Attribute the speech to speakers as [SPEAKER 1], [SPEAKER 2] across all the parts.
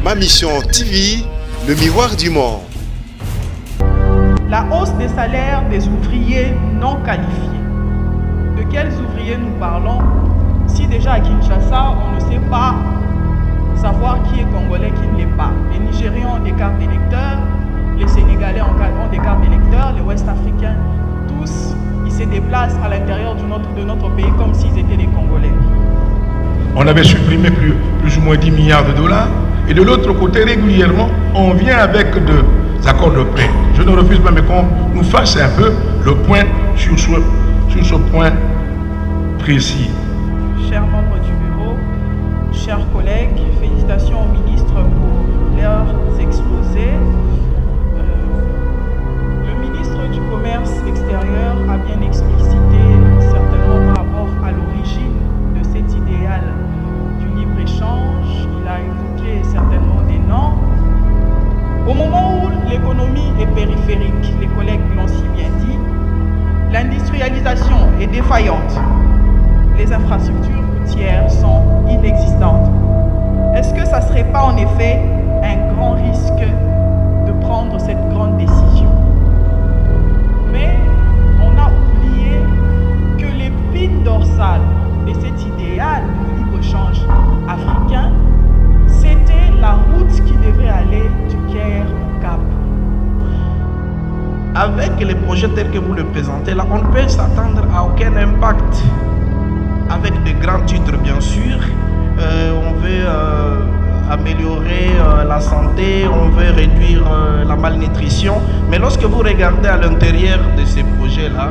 [SPEAKER 1] Ma Mission TV, le miroir du monde.
[SPEAKER 2] La hausse des salaires des ouvriers non qualifiés. De quels ouvriers nous parlons? Si déjà à Kinshasa, on ne sait pas savoir qui est congolais, qui ne l'est pas. Les Nigérians ont des cartes d'électeurs, les Sénégalais ont des cartes d'électeurs, les Ouest-Africains, tous, ils se déplacent à l'intérieur de notre pays comme s'ils étaient des Congolais.
[SPEAKER 3] On avait supprimé plus ou moins 10 milliards de dollars. Et de l'autre côté, régulièrement, on vient avec des accords de prêt. Je ne refuse pas, mais qu'on nous fasse un peu le point sur ce point précis.
[SPEAKER 2] Chers membres du bureau, chers collègues, félicitations au ministre pour leurs exposés. Le ministre du Commerce extérieur a bien explicité, certainement par rapport à l'origine de cet idéal du libre-échange. Il a évoqué certainement des noms. Au moment où l'économie est périphérique, les collègues l'ont si bien dit, l'industrialisation est défaillante. Les infrastructures routières sont inexistantes. Est-ce que ça ne serait pas en effet un grand risque de prendre cette grande décision? Mais on a oublié que l'épine dorsale de cet idéal de libre-échange africain, c'était la route qui devait aller du Caire au Cap.
[SPEAKER 4] Avec les projets tels que vous le présentez là, on ne peut s'attendre à aucun impact. Avec de grands titres bien sûr, on veut améliorer la santé, on veut réduire la malnutrition. Mais lorsque vous regardez à l'intérieur de ces projets-là,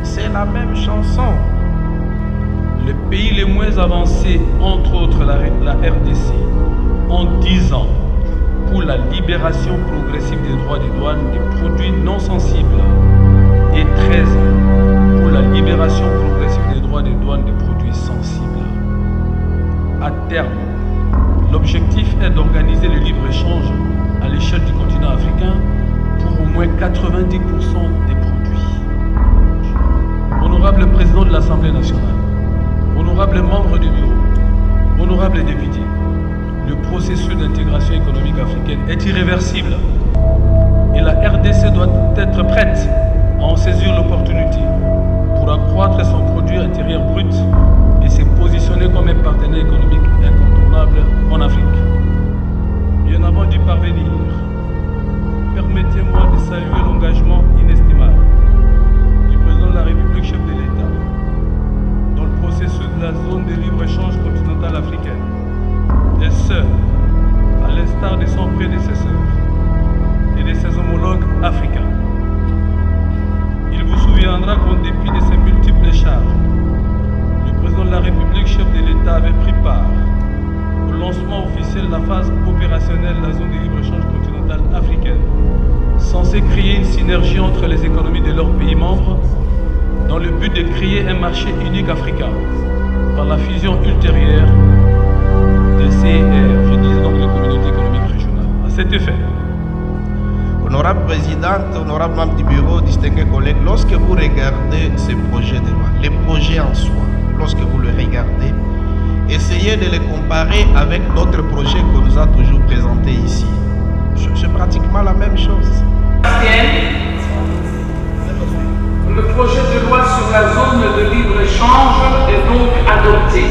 [SPEAKER 4] c'est la même chanson.
[SPEAKER 5] Les pays les moins avancés, entre autres la RDC, ont 10 ans pour la libération progressive des droits des douanes des produits non sensibles et 13 ans pour la libération progressive des droits des douanes des produits sensibles. À terme, l'objectif est d'organiser le libre-échange à l'échelle du continent africain pour au moins 90% des produits. Honorable président de l'Assemblée nationale, honorables membres du bureau, honorables députés, le processus d'intégration économique africaine est irréversible et la RDC doit être prête à en saisir l'opportunité pour accroître son produit intérieur brut et se positionner comme un partenaire économique incontournable en Afrique. Bien avant d'y parvenir, permettez-moi de saluer l'engagement inestimable du président de la République, chef de l'État, dans le processus de la zone de libre-échange continentale africaine, et ce, à l'instar de son prédécesseur et de ses homologues africains. Il vous souviendra qu'en dépit de ses multiples charges, le président de la République, chef de l'État, avait pris part au lancement officiel de la phase opérationnelle de la zone de libre-échange continentale africaine, censée créer une synergie entre les économies de leurs pays membres dans le but de créer un marché unique africain par la fusion ultérieure de CER, je dis donc les communautés économiques régionales. À cet effet,
[SPEAKER 4] Honorable présidente, honorable membre du bureau, distingués collègues, lorsque vous regardez ces projets de loi, les projets en soi, lorsque vous le regardez, essayez de les comparer avec d'autres projets qu'on nous a toujours présentés ici. C'est pratiquement la même chose.
[SPEAKER 6] Le projet de loi sur la zone de libre-échange est donc adopté.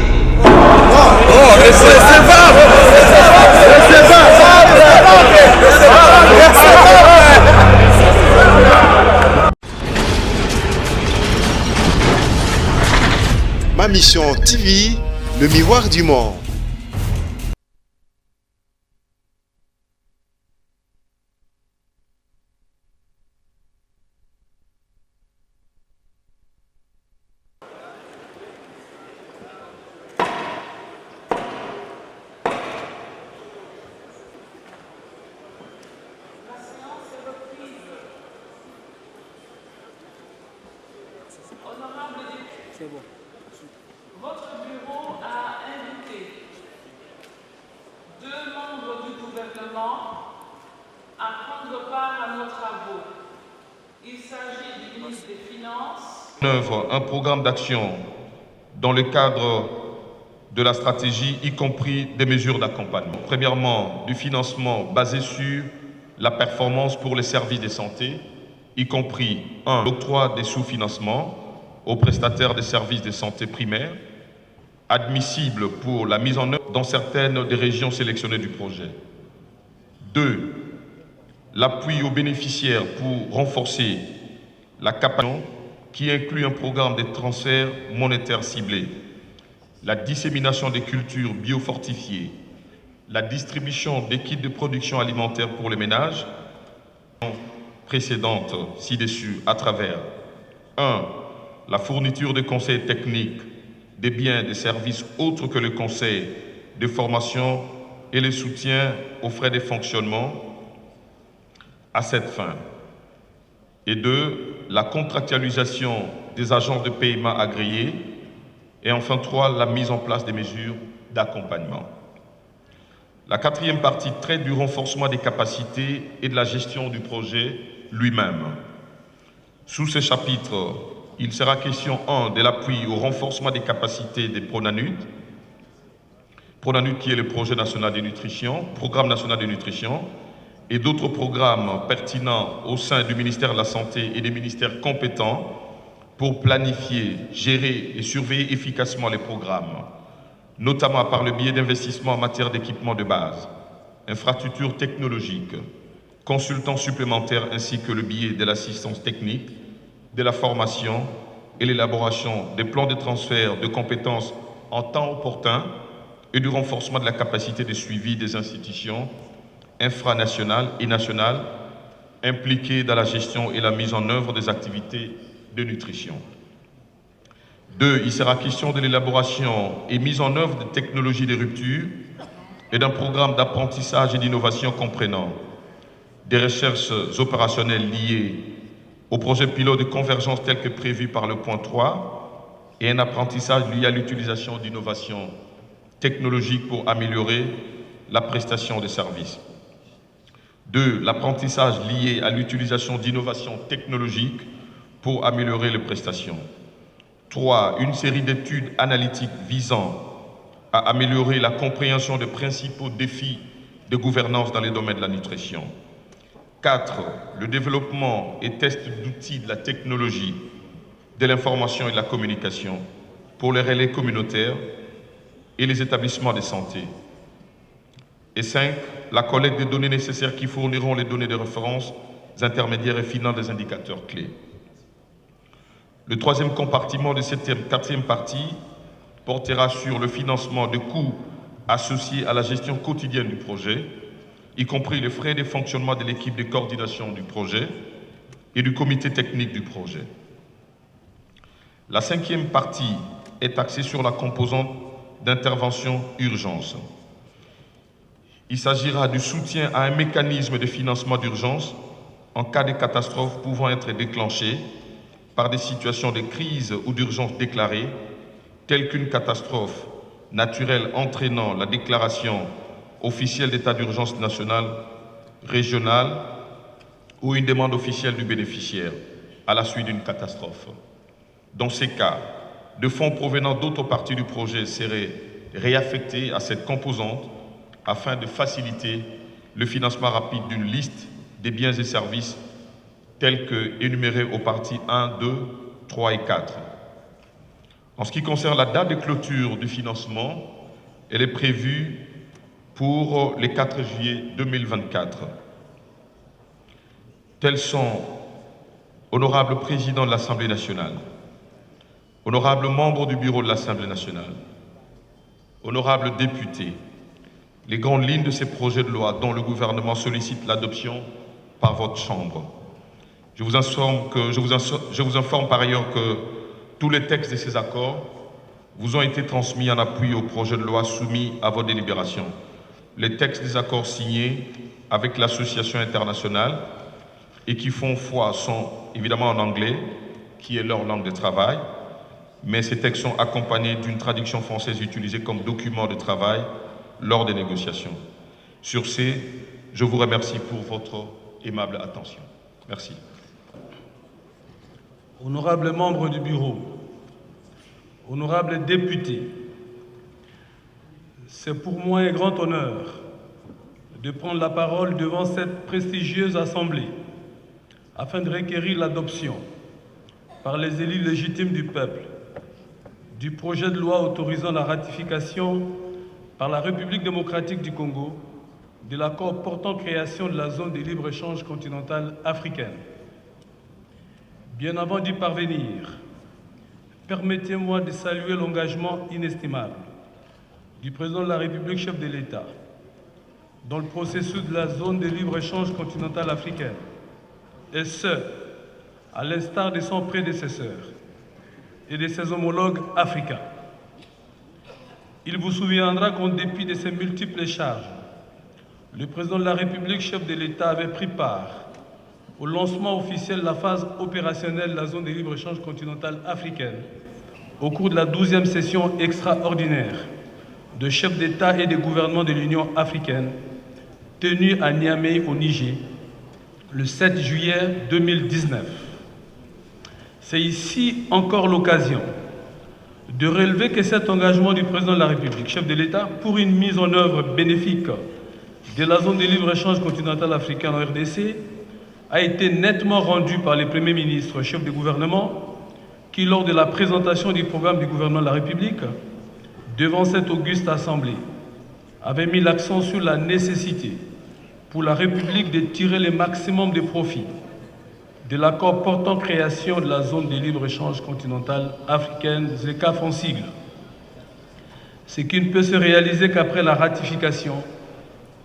[SPEAKER 1] Ma Mission TV, le miroir du monde.
[SPEAKER 6] Votre bureau a invité 2 membres du gouvernement à prendre part à nos travaux. Il s'agit du ministre des Finances.
[SPEAKER 3] Œuvre un programme d'action dans le cadre
[SPEAKER 7] de la stratégie, y compris des mesures d'accompagnement. Premièrement, du financement basé sur la performance pour les services de santé, y compris l'octroi des sous-financements aux prestataires des services de santé primaires, admissibles pour la mise en œuvre dans certaines des régions sélectionnées du projet. 2. L'appui aux bénéficiaires pour renforcer la capacité qui inclut un programme de transfert monétaire ciblé, la dissémination des cultures biofortifiées, la distribution des kits de production alimentaire pour les ménages, précédentes ci-dessus à travers 1. La fourniture de conseils techniques, des biens, des services autres que le conseil, de formation et le soutien aux frais de fonctionnement à cette fin. Et 2. La contractualisation des agents de paiement agréés. Et enfin 3. La mise en place des mesures d'accompagnement. La 4e partie traite du renforcement des capacités et de la gestion du projet lui-même. Sous ce chapitre, il sera question 1. de l'appui au renforcement des capacités des PRONANUT. PRONANUT qui est le projet national de nutrition, programme national de nutrition, et d'autres programmes pertinents au sein du ministère de la Santé et des ministères compétents pour planifier, gérer et surveiller efficacement les programmes, notamment par le biais d'investissements en matière d'équipement de base, infrastructures technologiques, consultants supplémentaires ainsi que le biais de l'assistance technique, de la formation et l'élaboration des plans de transfert de compétences en temps opportun et du renforcement de la capacité de suivi des institutions infranationales et nationales impliquées dans la gestion et la mise en œuvre des activités de nutrition. 2. Il sera question de l'élaboration et mise en œuvre de technologies de rupture et d'un programme d'apprentissage et d'innovation comprenant des recherches opérationnelles liées au projet pilote de convergence tel que prévu par le point 3 et un apprentissage lié à l'utilisation d'innovations technologiques pour améliorer la prestation des services. 2. L'apprentissage lié à l'utilisation d'innovations technologiques pour améliorer les prestations. 3. Une série d'études analytiques visant à améliorer la compréhension des principaux défis de gouvernance dans les domaines de la nutrition. 4. Le développement et test d'outils de la technologie, de l'information et de la communication pour les relais communautaires et les établissements de santé. Et 5. La collecte des données nécessaires qui fourniront les données de référence intermédiaires et finales des indicateurs clés. Le 3e compartiment de cette 4e partie portera sur le financement de coûts associés à la gestion quotidienne du projet, y compris les frais de fonctionnement de l'équipe de coordination du projet et du comité technique du projet. La 5e partie est axée sur la composante d'intervention urgence. Il s'agira du soutien à un mécanisme de financement d'urgence en cas de catastrophe pouvant être déclenchée par des situations de crise ou d'urgence déclarées, telles qu'une catastrophe naturelle entraînant la déclaration officielle d'état d'urgence nationale, régionale ou une demande officielle du bénéficiaire à la suite d'une catastrophe. Dans ces cas, de fonds provenant d'autres parties du projet seraient réaffectés à cette composante afin de faciliter le financement rapide d'une liste des biens et services tels que énumérés aux parties 1, 2, 3 et 4. En ce qui concerne la date de clôture du financement, elle est prévue pour le 4 juillet 2024. Tels sont, honorable président de l'Assemblée nationale, honorable membre du bureau de l'Assemblée nationale, honorables députés, les grandes lignes de ces projets de loi dont le gouvernement sollicite l'adoption par votre Chambre. Je vous informe par ailleurs que tous les textes de ces accords vous ont été transmis en appui au projet de loi soumis à votre délibération. Les textes des accords signés avec l'association internationale et qui font foi sont évidemment en anglais, qui est leur langue de travail, mais ces textes sont accompagnés d'une traduction française utilisée comme document de travail lors des négociations. Sur ce, je vous remercie pour votre aimable attention. Merci.
[SPEAKER 5] Honorables membres du bureau, honorables députés, C'est pour moi un grand honneur de prendre la parole devant cette prestigieuse assemblée afin de requérir l'adoption par les élus légitimes du peuple du projet de loi autorisant la ratification par la République démocratique du Congo de l'accord portant création de la zone de libre-échange continentale africaine. Bien avant d'y parvenir, permettez-moi de saluer l'engagement inestimable du président de la République, chef de l'État, dans le processus de la zone de libre-échange continentale africaine, et ce, à l'instar de son prédécesseur et de ses homologues africains. Il vous souviendra qu'en dépit de ses multiples charges, le président de la République, chef de l'État, avait pris part au lancement officiel de la phase opérationnelle de la zone de libre-échange continentale africaine au cours de la 12e session extraordinaire de chefs d'État et de gouvernement de l'Union africaine tenue à Niamey au Niger le 7 juillet 2019. C'est ici encore l'occasion de relever que cet engagement du président de la République, chef de l'État, pour une mise en œuvre bénéfique de la zone de libre-échange continentale africaine en RDC a été nettement rendu par les premiers ministres, chefs de gouvernement, qui, lors de la présentation du programme du gouvernement de la République, devant cette auguste assemblée, avaient mis l'accent sur la nécessité pour la République de tirer le maximum de profit de l'accord portant création de la zone de libre-échange continentale africaine, ZECAF en sigle, ce qui ne peut se réaliser qu'après la ratification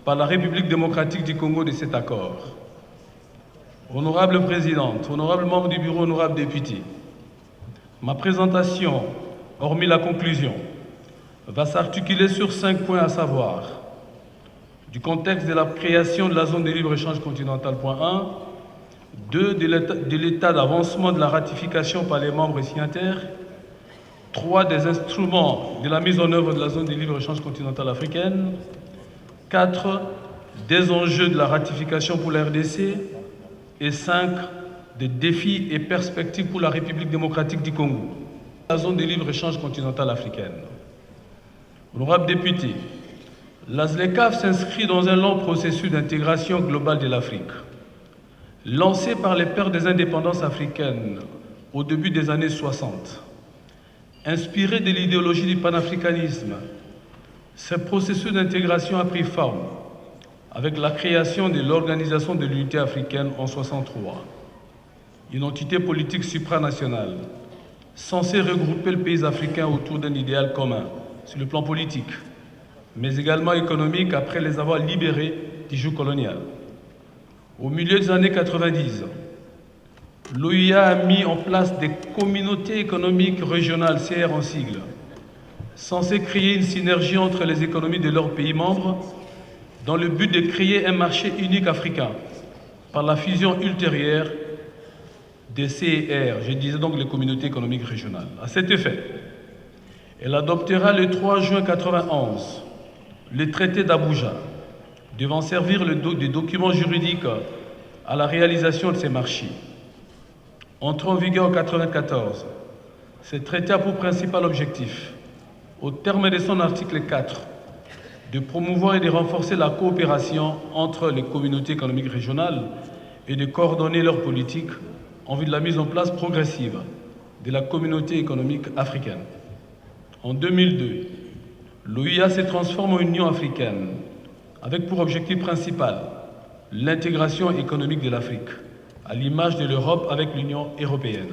[SPEAKER 5] par la République démocratique du Congo de cet accord. Honorable Présidente, honorable membre du Bureau, honorable député, ma présentation, hormis la conclusion, va s'articuler sur 5 points à savoir: du contexte de la création de la zone de libre-échange continentale, point 1, 2, de l'état d'avancement de la ratification par les membres signataires, 3, des instruments de la mise en œuvre de la zone de libre-échange continentale africaine, 4, des enjeux de la ratification pour la RDC, et 5, des défis et perspectives pour la République démocratique du Congo, la zone de libre-échange continentale africaine. Honorable député, la ZLECAf s'inscrit dans un long processus d'intégration globale de l'Afrique. Lancé par les pères des indépendances africaines au début des années 60, inspiré de l'idéologie du panafricanisme, ce processus d'intégration a pris forme avec la création de l'Organisation de l'Unité africaine en 1963, une entité politique supranationale censée regrouper le pays africain autour d'un idéal commun sur le plan politique, mais également économique après les avoir libérés du joug colonial. Au milieu des années 90, l'OUA a mis en place des communautés économiques régionales, CR en sigle, censées créer une synergie entre les économies de leurs pays membres dans le but de créer un marché unique africain par la fusion ultérieure des CER, je disais donc les communautés économiques régionales. À cet effet, elle adoptera le 3 juin 1991 le traité d'Abuja, devant servir de document juridique à la réalisation de ces marchés. Entré en vigueur en 1994, ce traité a pour principal objectif, au terme de son article 4, de promouvoir et de renforcer la coopération entre les communautés économiques régionales et de coordonner leurs politiques en vue de la mise en place progressive de la communauté économique africaine. En 2002, l'OUA se transforme en Union africaine avec pour objectif principal l'intégration économique de l'Afrique, à l'image de l'Europe avec l'Union européenne.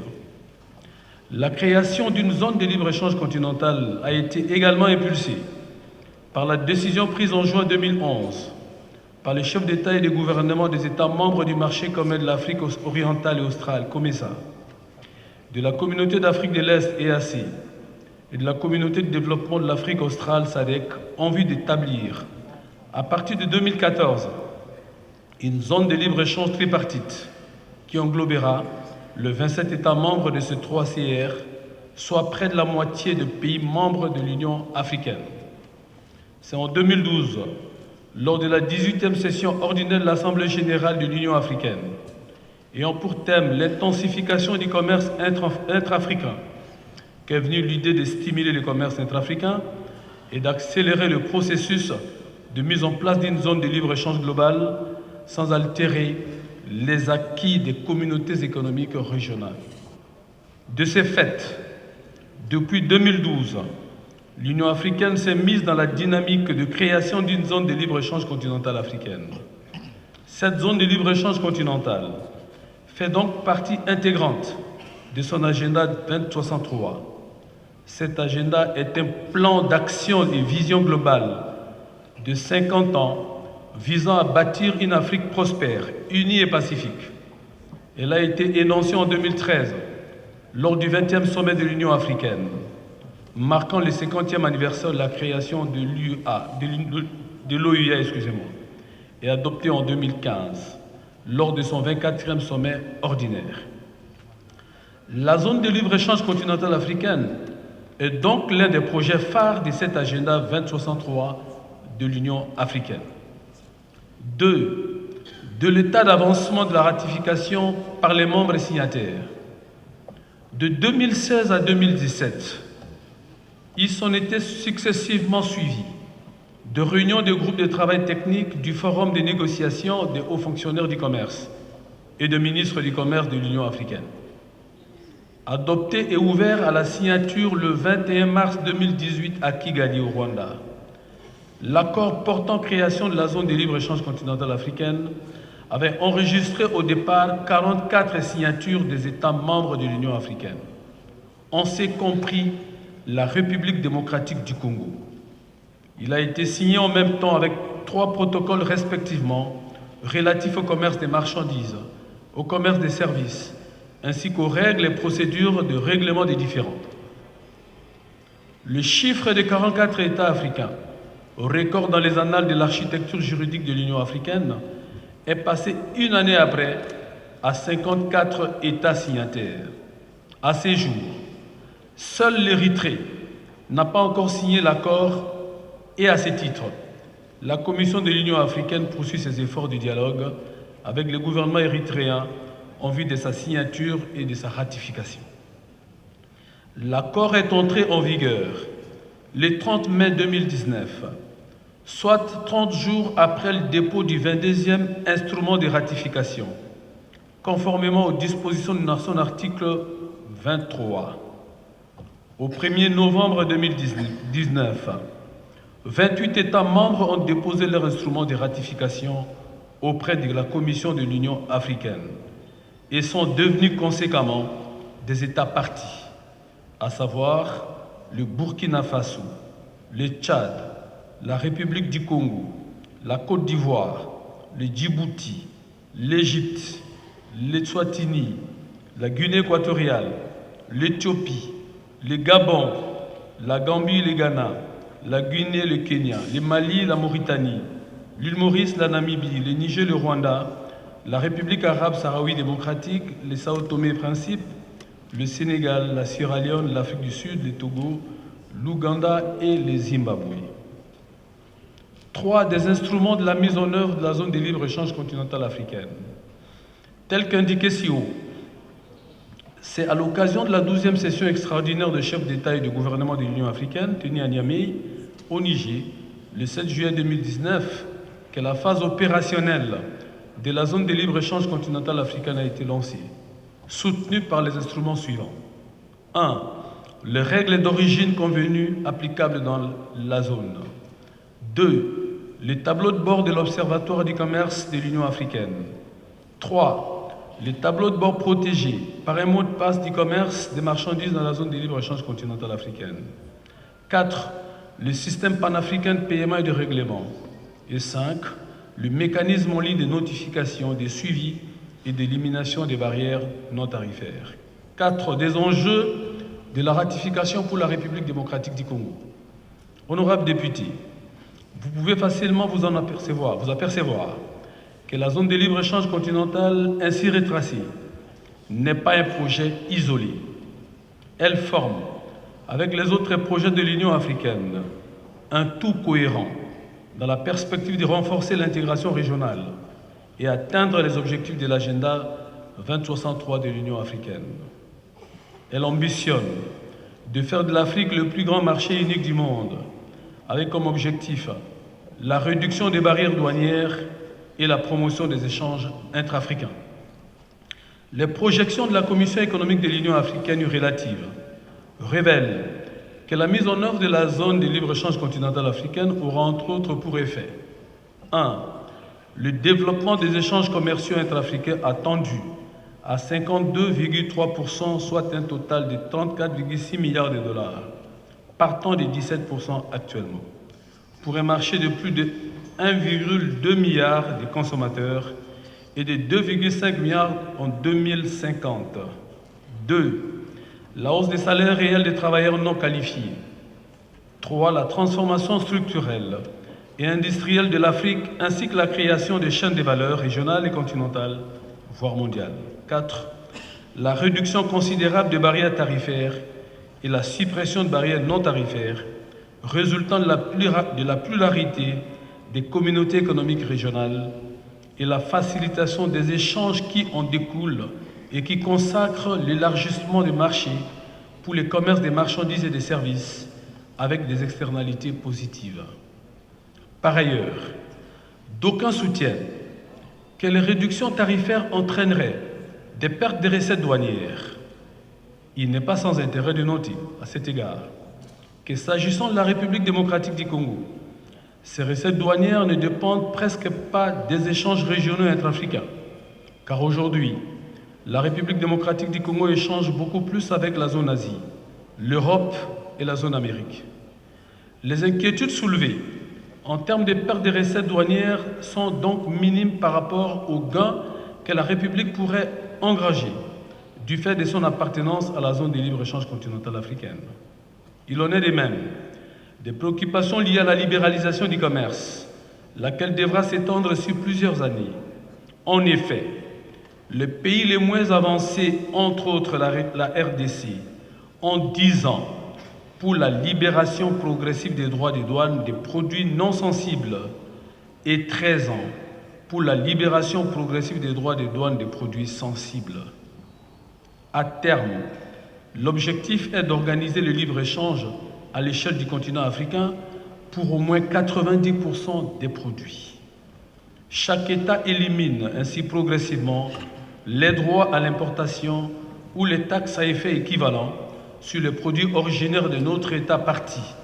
[SPEAKER 5] La création d'une zone de libre-échange continentale a été également impulsée par la décision prise en juin 2011 par les chefs d'État et de gouvernement des États membres du marché commun de l'Afrique orientale et australe, COMESA, de la Communauté d'Afrique de l'Est, EAC, et de la Communauté de développement de l'Afrique australe, SADC, en vue d'établir, à partir de 2014, une zone de libre-échange tripartite qui englobera les 27 États membres de ces 3 CR, soit près de la moitié des pays membres de l'Union africaine. C'est en 2012, lors de la 18e session ordinaire de l'Assemblée générale de l'Union africaine, ayant pour thème l'intensification du commerce intra-africain, qu'est venue l'idée de stimuler le commerce intra-africain et d'accélérer le processus de mise en place d'une zone de libre-échange globale sans altérer les acquis des communautés économiques régionales. De ces faits, depuis 2012, l'Union africaine s'est mise dans la dynamique de création d'une zone de libre-échange continentale africaine. Cette zone de libre-échange continentale fait donc partie intégrante de son agenda 2063. Cet agenda est un plan d'action et vision globale de 50 ans visant à bâtir une Afrique prospère, unie et pacifique. Elle a été énoncée en 2013 lors du 20e sommet de l'Union africaine, marquant le 50e anniversaire de la création de l'OUA, et adoptée en 2015 lors de son 24e sommet ordinaire. La zone de libre-échange continentale africaine est donc l'un des projets phares de cet agenda 2063 de l'Union africaine. 2. De l'état d'avancement de la ratification par les membres signataires. De 2016 à 2017, ils s'en étaient successivement suivis de réunions de groupes de travail technique du Forum de négociation des hauts fonctionnaires du commerce et de ministres du commerce de l'Union africaine. Adopté et ouvert à la signature le 21 mars 2018 à Kigali, au Rwanda, l'accord portant création de la zone de libre-échange continentale africaine avait enregistré au départ 44 signatures des États membres de l'Union africaine. On s'est compris la République démocratique du Congo. Il a été signé en même temps avec 3 protocoles respectivement relatifs au commerce des marchandises, au commerce des services, ainsi qu'aux règles et procédures de règlement des différends. Le chiffre de 44 États africains, record dans les annales de l'architecture juridique de l'Union africaine, est passé une année après à 54 États signataires. À ces jours, seul l'Érythrée n'a pas encore signé l'accord et à ce titre, la Commission de l'Union africaine poursuit ses efforts de dialogue avec le gouvernement érythréen en vue de sa signature et de sa ratification. L'accord est entré en vigueur le 30 mai 2019, soit 30 jours après le dépôt du 22e instrument de ratification, conformément aux dispositions de son article 23. Au 1er novembre 2019, 28 États membres ont déposé leur instrument de ratification auprès de la Commission de l'Union africaine et sont devenus conséquemment des États parties, à savoir le Burkina Faso, le Tchad, la République du Congo, la Côte d'Ivoire, le Djibouti, l'Égypte, l'Eswatini, la Guinée équatoriale, l'Éthiopie, le Gabon, la Gambie et le Ghana, la Guinée, le Kenya, le Mali, la Mauritanie, l'île Maurice, la Namibie, le Niger, le Rwanda, la République arabe sahraoui démocratique, le Sao Tomé et Principe, le Sénégal, la Sierra Leone, l'Afrique du Sud, le Togo, l'Ouganda et le Zimbabwe. 3. Des instruments de la mise en œuvre de la zone de libre-échange continentale africaine. Tel qu'indiqué ci haut, c'est à l'occasion de la 12e session extraordinaire de chefs d'État et de gouvernement de l'Union africaine, tenue à Niamey, au Niger, le 7 juillet 2019, que la phase opérationnelle de la zone de libre-échange continentale africaine a été lancée, soutenue par les instruments suivants. 1. Les règles d'origine convenues applicables dans la zone. 2. Les tableaux de bord de l'Observatoire du commerce de l'Union africaine. 3. Les tableaux de bord protégés par un mot de passe du commerce des marchandises dans la zone de libre-échange continentale africaine. 4. Le système panafricain de paiement et de règlement. Et 5. Le mécanisme en ligne de notification, de suivi et d'élimination des barrières non tarifaires. 4. Des enjeux de la ratification pour la République démocratique du Congo. Honorables députés, vous pouvez facilement vous apercevoir que la zone de libre-échange continentale ainsi retracée n'est pas un projet isolé. Elle forme, avec les autres projets de l'Union africaine, un tout cohérent dans la perspective de renforcer l'intégration régionale et atteindre les objectifs de l'agenda 2063 de l'Union africaine. Elle ambitionne de faire de l'Afrique le plus grand marché unique du monde, avec comme objectif la réduction des barrières douanières et la promotion des échanges intra-africains. Les projections de la Commission économique de l'Union africaine relative révèlent que la mise en œuvre de la zone de libre-échange continentale africaine aura entre autres pour effet 1. Le développement des échanges commerciaux intra-africains attendu à 52,3%, soit un total de 34,6 milliards de dollars, partant des 17% actuellement, pour un marché de plus de 1,2 milliard de consommateurs et de 2,5 milliards en 2050. 2. La hausse des salaires réels des travailleurs non qualifiés. 3. La transformation structurelle et industrielle de l'Afrique, ainsi que la création de chaînes de valeur régionales et continentales, voire mondiales. 4. La réduction considérable des barrières tarifaires et la suppression de barrières non tarifaires, résultant de la pluralité des communautés économiques régionales et la facilitation des échanges qui en découlent et qui consacrent l'élargissement des marchés pour les commerces des marchandises et des services avec des externalités positives. Par ailleurs, d'aucuns soutiennent que les réductions tarifaires entraîneraient des pertes de recettes douanières. Il n'est pas sans intérêt de noter, à cet égard, que s'agissant de la République démocratique du Congo, ces recettes douanières ne dépendent presque pas des échanges régionaux intra-africains, car aujourd'hui, la République démocratique du Congo échange beaucoup plus avec la zone Asie, l'Europe et la zone Amérique. Les inquiétudes soulevées en termes de pertes de recettes douanières sont donc minimes par rapport aux gains que la République pourrait engranger du fait de son appartenance à la zone de libre-échange continentale africaine. Il en est de même des préoccupations liées à la libéralisation du commerce, laquelle devra s'étendre sur plusieurs années. En effet, les pays les moins avancés, entre autres la RDC, ont 10 ans pour la libération progressive des droits des douanes des produits non sensibles et 13 ans pour la libération progressive des droits des douanes des produits sensibles. À terme, l'objectif est d'organiser le libre-échange à l'échelle du continent africain pour au moins 90% des produits. Chaque État élimine ainsi progressivement les droits à l'importation ou les taxes à effet équivalent sur les produits originaires de notre État partie,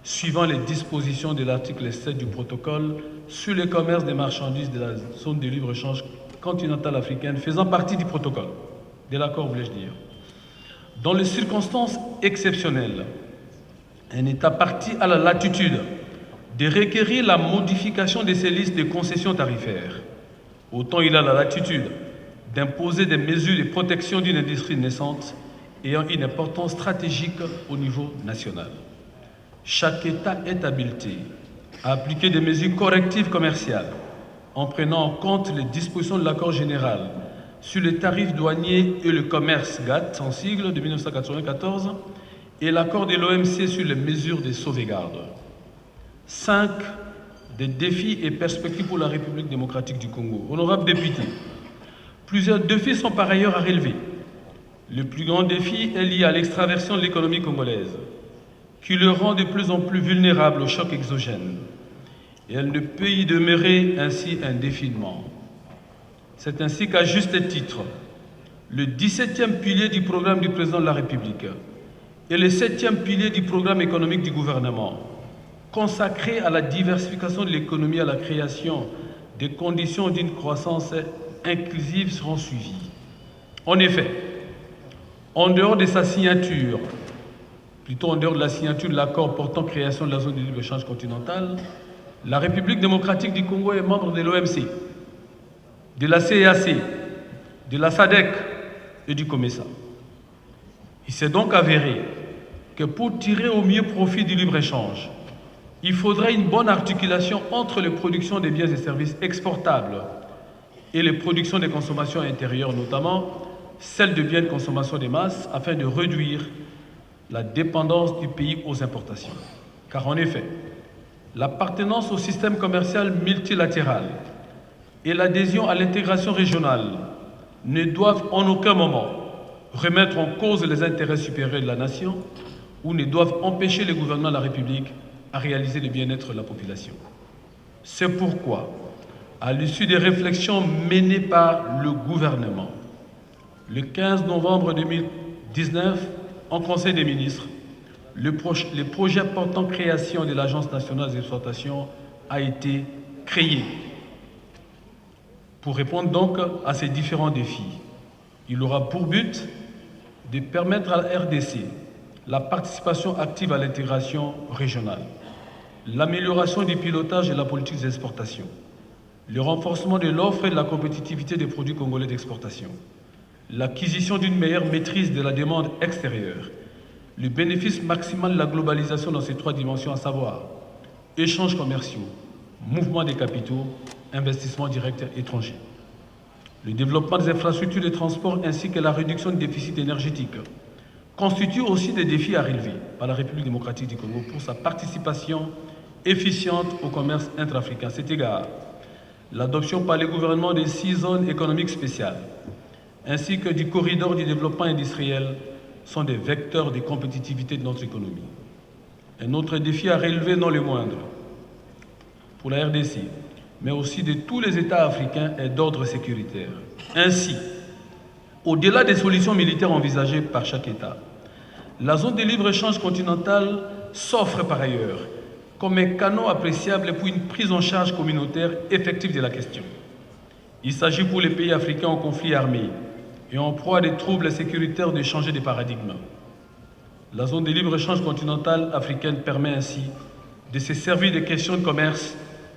[SPEAKER 5] suivant les dispositions de l'article 7 du protocole sur le commerce des marchandises de la zone de libre-échange continentale africaine faisant partie du protocole, de l'accord voulais-je dire. Dans les circonstances exceptionnelles, un État partie a la latitude de requérir la modification de ces listes de concessions tarifaires. Autant il a la latitude d'imposer des mesures de protection d'une industrie naissante ayant une importance stratégique au niveau national. Chaque État est habilité à appliquer des mesures correctives commerciales en prenant en compte les dispositions de l'accord général sur les tarifs douaniers et le commerce GATT, en sigle, de 1994, et l'accord de l'OMC sur les mesures de sauvegarde. 5. Des défis et perspectives pour la République démocratique du Congo. Honorables députés, plusieurs défis sont par ailleurs à relever. Le plus grand défi est lié à l'extraversion de l'économie congolaise, qui le rend de plus en plus vulnérable aux chocs exogènes. Et elle ne peut y demeurer ainsi indéfiniment. C'est ainsi qu'à juste titre, le 17e pilier du programme du président de la République et le 7e pilier du programme économique du gouvernement, consacré à la diversification de l'économie et à la création des conditions d'une croissance inclusive, seront suivis. En effet, en dehors de sa signature, plutôt en dehors de la signature de l'accord portant création de la zone de libre-échange continentale, la République démocratique du Congo est membre de l'OMC, de la CEAC, de la SADC et du COMESA. Il s'est donc avéré que pour tirer au mieux profit du libre-échange, il faudrait une bonne articulation entre les productions des biens et services exportables et les productions de consommation intérieure, notamment celles de biens de consommation de masse, afin de réduire la dépendance du pays aux importations. Car en effet, l'appartenance au système commercial multilatéral et l'adhésion à l'intégration régionale ne doivent en aucun moment remettre en cause les intérêts supérieurs de la nation ou ne doivent empêcher le gouvernement de la République à réaliser le bien-être de la population. C'est pourquoi, à l'issue des réflexions menées par le gouvernement, le 15 novembre 2019, en Conseil des ministres, le projet portant création de l'Agence nationale des exportations a été créé. Pour répondre donc à ces différents défis, il aura pour but de permettre à la RDC la participation active à l'intégration régionale, l'amélioration du pilotage de la politique des exportations, le renforcement de l'offre et de la compétitivité des produits congolais d'exportation, l'acquisition d'une meilleure maîtrise de la demande extérieure, le bénéfice maximal de la globalisation dans ses 3 dimensions, à savoir échanges commerciaux, mouvement des capitaux, investissements directs étrangers. Le développement des infrastructures de transport ainsi que la réduction du déficit énergétique constituent aussi des défis à relever par la République démocratique du Congo pour sa participation efficiente au commerce intra-africain. À cet égard, l'adoption par les gouvernements des 6 zones économiques spéciales ainsi que du corridor du développement industriel sont des vecteurs de compétitivité de notre économie. Un autre défi à relever, non le moindre, pour la RDC, mais aussi de tous les États africains, est d'ordre sécuritaire. Ainsi, au-delà des solutions militaires envisagées par chaque État, la zone de libre-échange continentale s'offre par ailleurs comme un canal appréciable pour une prise en charge communautaire effective de la question. Il s'agit pour les pays africains en conflit armé et en proie à des troubles sécuritaires de changer de paradigme. La zone de libre-échange continentale africaine permet ainsi de se servir des questions de commerce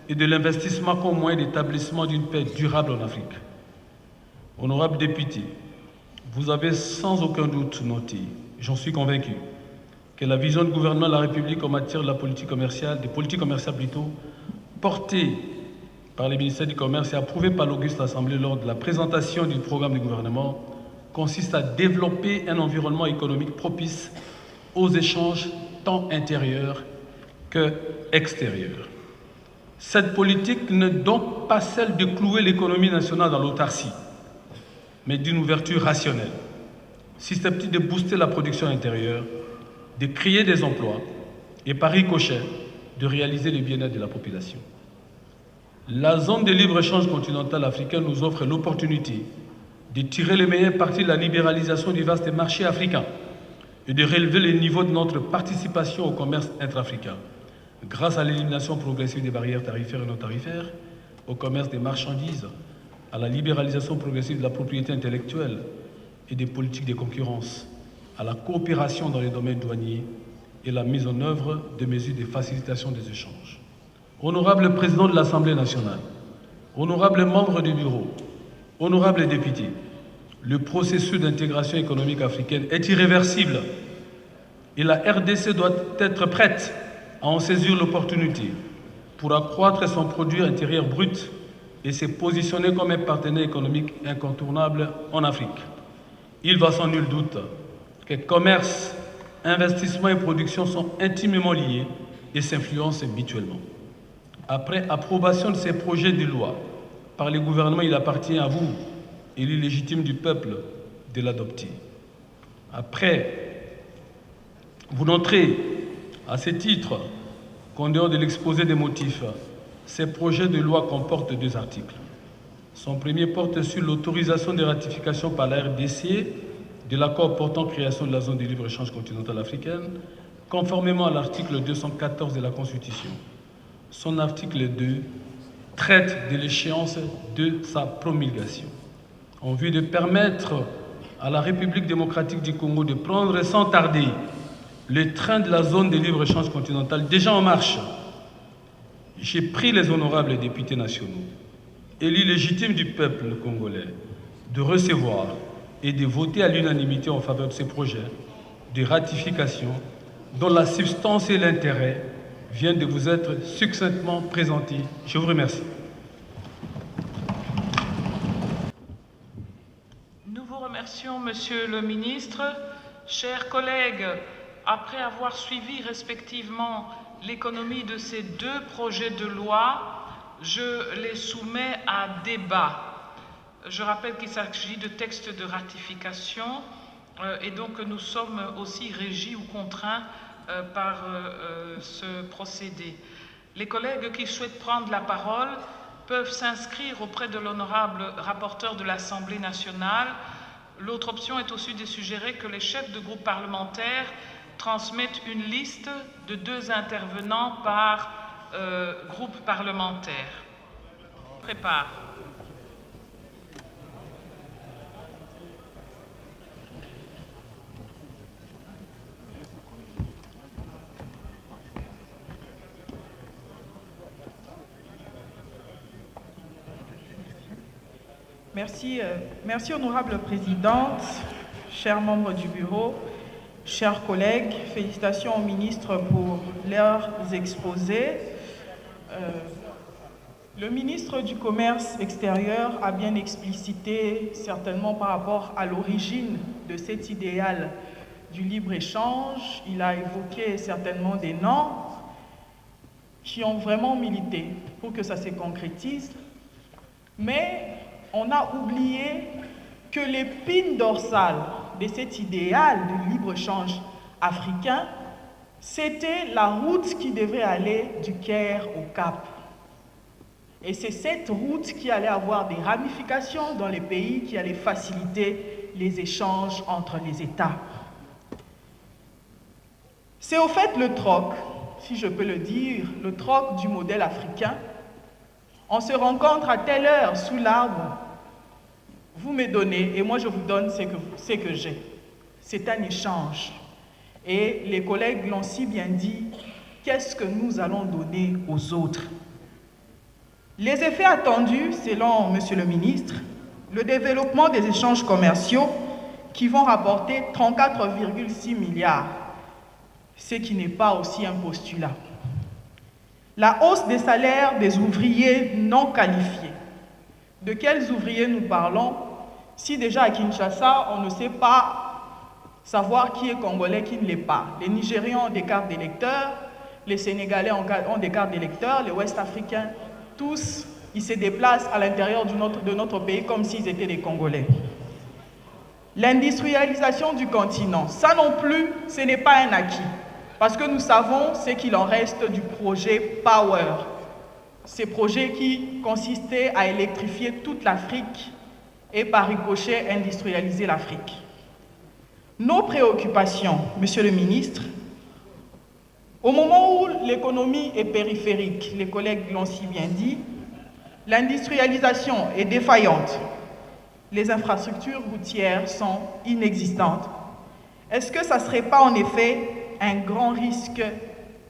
[SPEAKER 5] et de l'investissement comme moyen d'établissement d'une paix durable en Afrique. Honorables députés, vous avez sans aucun doute noté, j'en suis convaincu, que la vision du gouvernement de la République en matière de la politique commerciale, portée par les ministères du Commerce et approuvée par l'Auguste Assemblée lors de la présentation du programme du gouvernement, consiste à développer un environnement économique propice aux échanges tant intérieurs que extérieurs. Cette politique n'est donc pas celle de clouer l'économie nationale dans l'autarcie, mais d'une ouverture rationnelle, susceptible de booster la production intérieure, de créer des emplois et par ricochet de réaliser le bien-être de la population. La zone de libre-échange continentale africaine nous offre l'opportunité de tirer le meilleur parti de la libéralisation du vaste marché africain et de relever le niveau de notre participation au commerce intra-africain grâce à l'élimination progressive des barrières tarifaires et non tarifaires, au commerce des marchandises, à la libéralisation progressive de la propriété intellectuelle et des politiques de concurrence, à la coopération dans les domaines douaniers et la mise en œuvre de mesures de facilitation des échanges. Honorable Président de l'Assemblée nationale, honorables membres du Bureau, honorables députés, le processus d'intégration économique africaine est irréversible et la RDC doit être prête à en saisir l'opportunité pour accroître son produit intérieur brut et se positionner comme un partenaire économique incontournable en Afrique. Il va sans nul doute que commerce, investissement et production sont intimement liés et s'influencent mutuellement. Après approbation de ces projets de loi par les gouvernements, il appartient à vous, élus légitimes du peuple, de l'adopter. Après, vous noterez à ce titre qu'en dehors de l'exposé des motifs, ces projets de loi comportent 2 articles. Son premier porte sur l'autorisation de ratification par la RDC de l'accord portant création de la zone de libre-échange continentale africaine, conformément à l'article 214 de la Constitution. Son article 2 traite de l'échéance de sa promulgation, en vue de permettre à la République démocratique du Congo de prendre sans tarder le train de la zone de libre-échange continentale déjà en marche. J'ai pris les honorables députés nationaux, élus légitimes du peuple congolais, de recevoir et de voter à l'unanimité en faveur de ces projets de ratification dont la substance et l'intérêt viennent de vous être succinctement présentés. Je vous remercie.
[SPEAKER 6] Nous vous remercions, Monsieur le Ministre. Chers collègues, après avoir suivi respectivement l'économie de ces 2 projets de loi, je les soumets à débat. Je rappelle qu'il s'agit de textes de ratification et donc nous sommes aussi régis ou contraints par ce procédé. Les collègues qui souhaitent prendre la parole peuvent s'inscrire auprès de l'honorable rapporteur de l'Assemblée nationale. L'autre option est aussi de suggérer que les chefs de groupe parlementaires transmettent une liste de 2 intervenants par groupe parlementaire. Prépare.
[SPEAKER 2] Merci honorable présidente, chers membres du bureau, chers collègues, félicitations aux ministres pour leurs exposés. Le ministre du Commerce extérieur a bien explicité, certainement par rapport à l'origine de cet idéal du libre-échange. Il a évoqué certainement des noms qui ont vraiment milité pour que ça se concrétise. Mais on a oublié que l'épine dorsale de cet idéal du libre-échange africain, c'était la route qui devrait aller du Caire au Cap. Et c'est cette route qui allait avoir des ramifications dans les pays, qui allait faciliter les échanges entre les États. C'est au fait le troc, si je peux le dire, le troc du modèle africain. On se rencontre à telle heure sous l'arbre, vous me donnez et moi je vous donne ce que j'ai. C'est un échange. Et les collègues l'ont si bien dit, qu'est-ce que nous allons donner aux autres? Les effets attendus, selon Monsieur le ministre, le développement des échanges commerciaux qui vont rapporter 34,6 milliards, ce qui n'est pas aussi un postulat. La hausse des salaires des ouvriers non qualifiés. De quels ouvriers nous parlons? Si déjà à Kinshasa, on ne sait pas savoir qui est congolais, qui ne l'est pas. Les Nigérians ont des cartes d'électeurs, les Sénégalais ont des cartes d'électeurs, les Ouest-Africains, tous, ils se déplacent à l'intérieur de notre pays comme s'ils étaient des Congolais. L'industrialisation du continent, ça non plus, ce n'est pas un acquis. Parce que nous savons ce qu'il en reste du projet Power. Ces projets qui consistaient à électrifier toute l'Afrique et par ricochet industrialiser l'Afrique. Nos préoccupations, Monsieur le ministre, au moment où l'économie est périphérique, les collègues l'ont si bien dit, l'industrialisation est défaillante, les infrastructures routières sont inexistantes. Est-ce que ça ne serait pas en effet un grand risque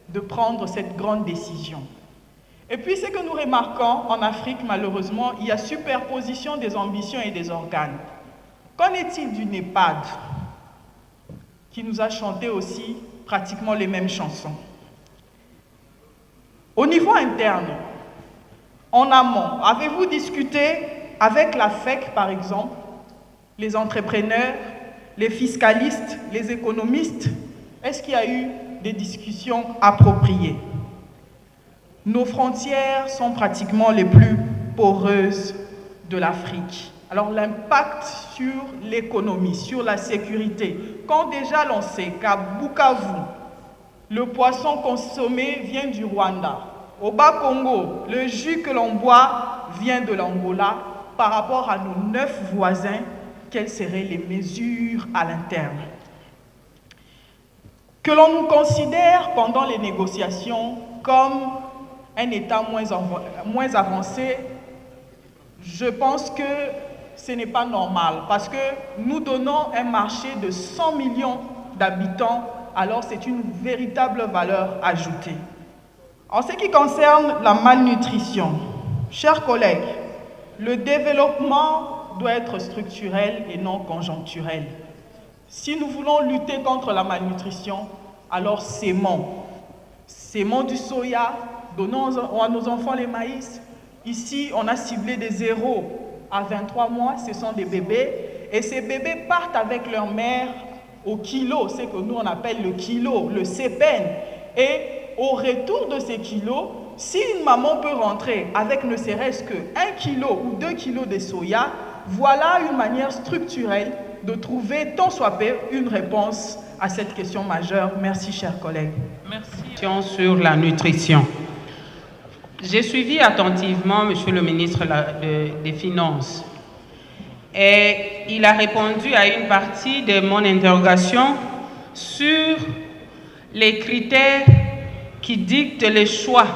[SPEAKER 2] de prendre cette grande décision? Et puis, ce que nous remarquons en Afrique, malheureusement, il y a superposition des ambitions et des organes. Qu'en est-il du NEPAD, qui nous a chanté aussi pratiquement les mêmes chansons? Au niveau interne, en amont, avez-vous discuté avec la FEC, par exemple, les entrepreneurs, les fiscalistes, les économistes? Est-ce qu'il y a eu des discussions appropriées? Nos frontières sont pratiquement les plus poreuses de l'Afrique. Alors l'impact sur l'économie, sur la sécurité, quand déjà l'on sait qu'à Bukavu, le poisson consommé vient du Rwanda, au Bas-Congo, le jus que l'on boit vient de l'Angola, par rapport à nos 9 voisins, quelles seraient les mesures à l'interne? Que l'on nous considère pendant les négociations comme un État moins avancé, je pense que ce n'est pas normal parce que nous donnons un marché de 100 millions d'habitants, alors c'est une véritable valeur ajoutée. En ce qui concerne la malnutrition, chers collègues, le développement doit être structurel et non conjoncturel. Si nous voulons lutter contre la malnutrition, alors sémons du soya, donnons à nos enfants les maïs. Ici, on a ciblé des 0 à 23 mois, ce sont des bébés, et ces bébés partent avec leur mère au kilo, c'est que nous on appelle le kilo, le CPN, et au retour de ces kilos, si une maman peut rentrer avec ne serait-ce que 1 kilo ou 2 kilos de soya, voilà une manière structurelle de trouver tant soit peu une réponse à cette question majeure. Merci, chers collègues.
[SPEAKER 8] Merci. Sur la nutrition. J'ai suivi attentivement Monsieur le ministre des Finances et il a répondu à une partie de mon interrogation sur les critères qui dictent les choix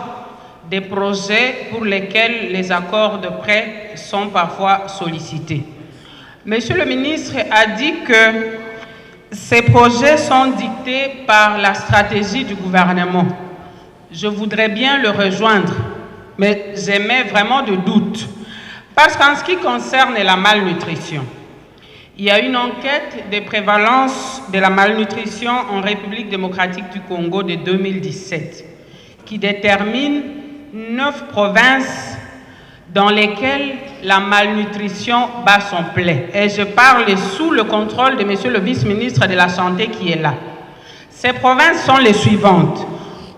[SPEAKER 8] des projets pour lesquels les accords de prêt sont parfois sollicités. Monsieur le ministre a dit que ces projets sont dictés par la stratégie du gouvernement. Je voudrais bien le rejoindre, mais j'émets vraiment de doutes. Parce qu'en ce qui concerne la malnutrition, il y a une enquête de prévalence de la malnutrition en République démocratique du Congo de 2017 qui détermine 9 provinces dans lesquelles la malnutrition bat son plein. Et je parle sous le contrôle de Monsieur le vice-ministre de la Santé qui est là. Ces provinces sont les suivantes.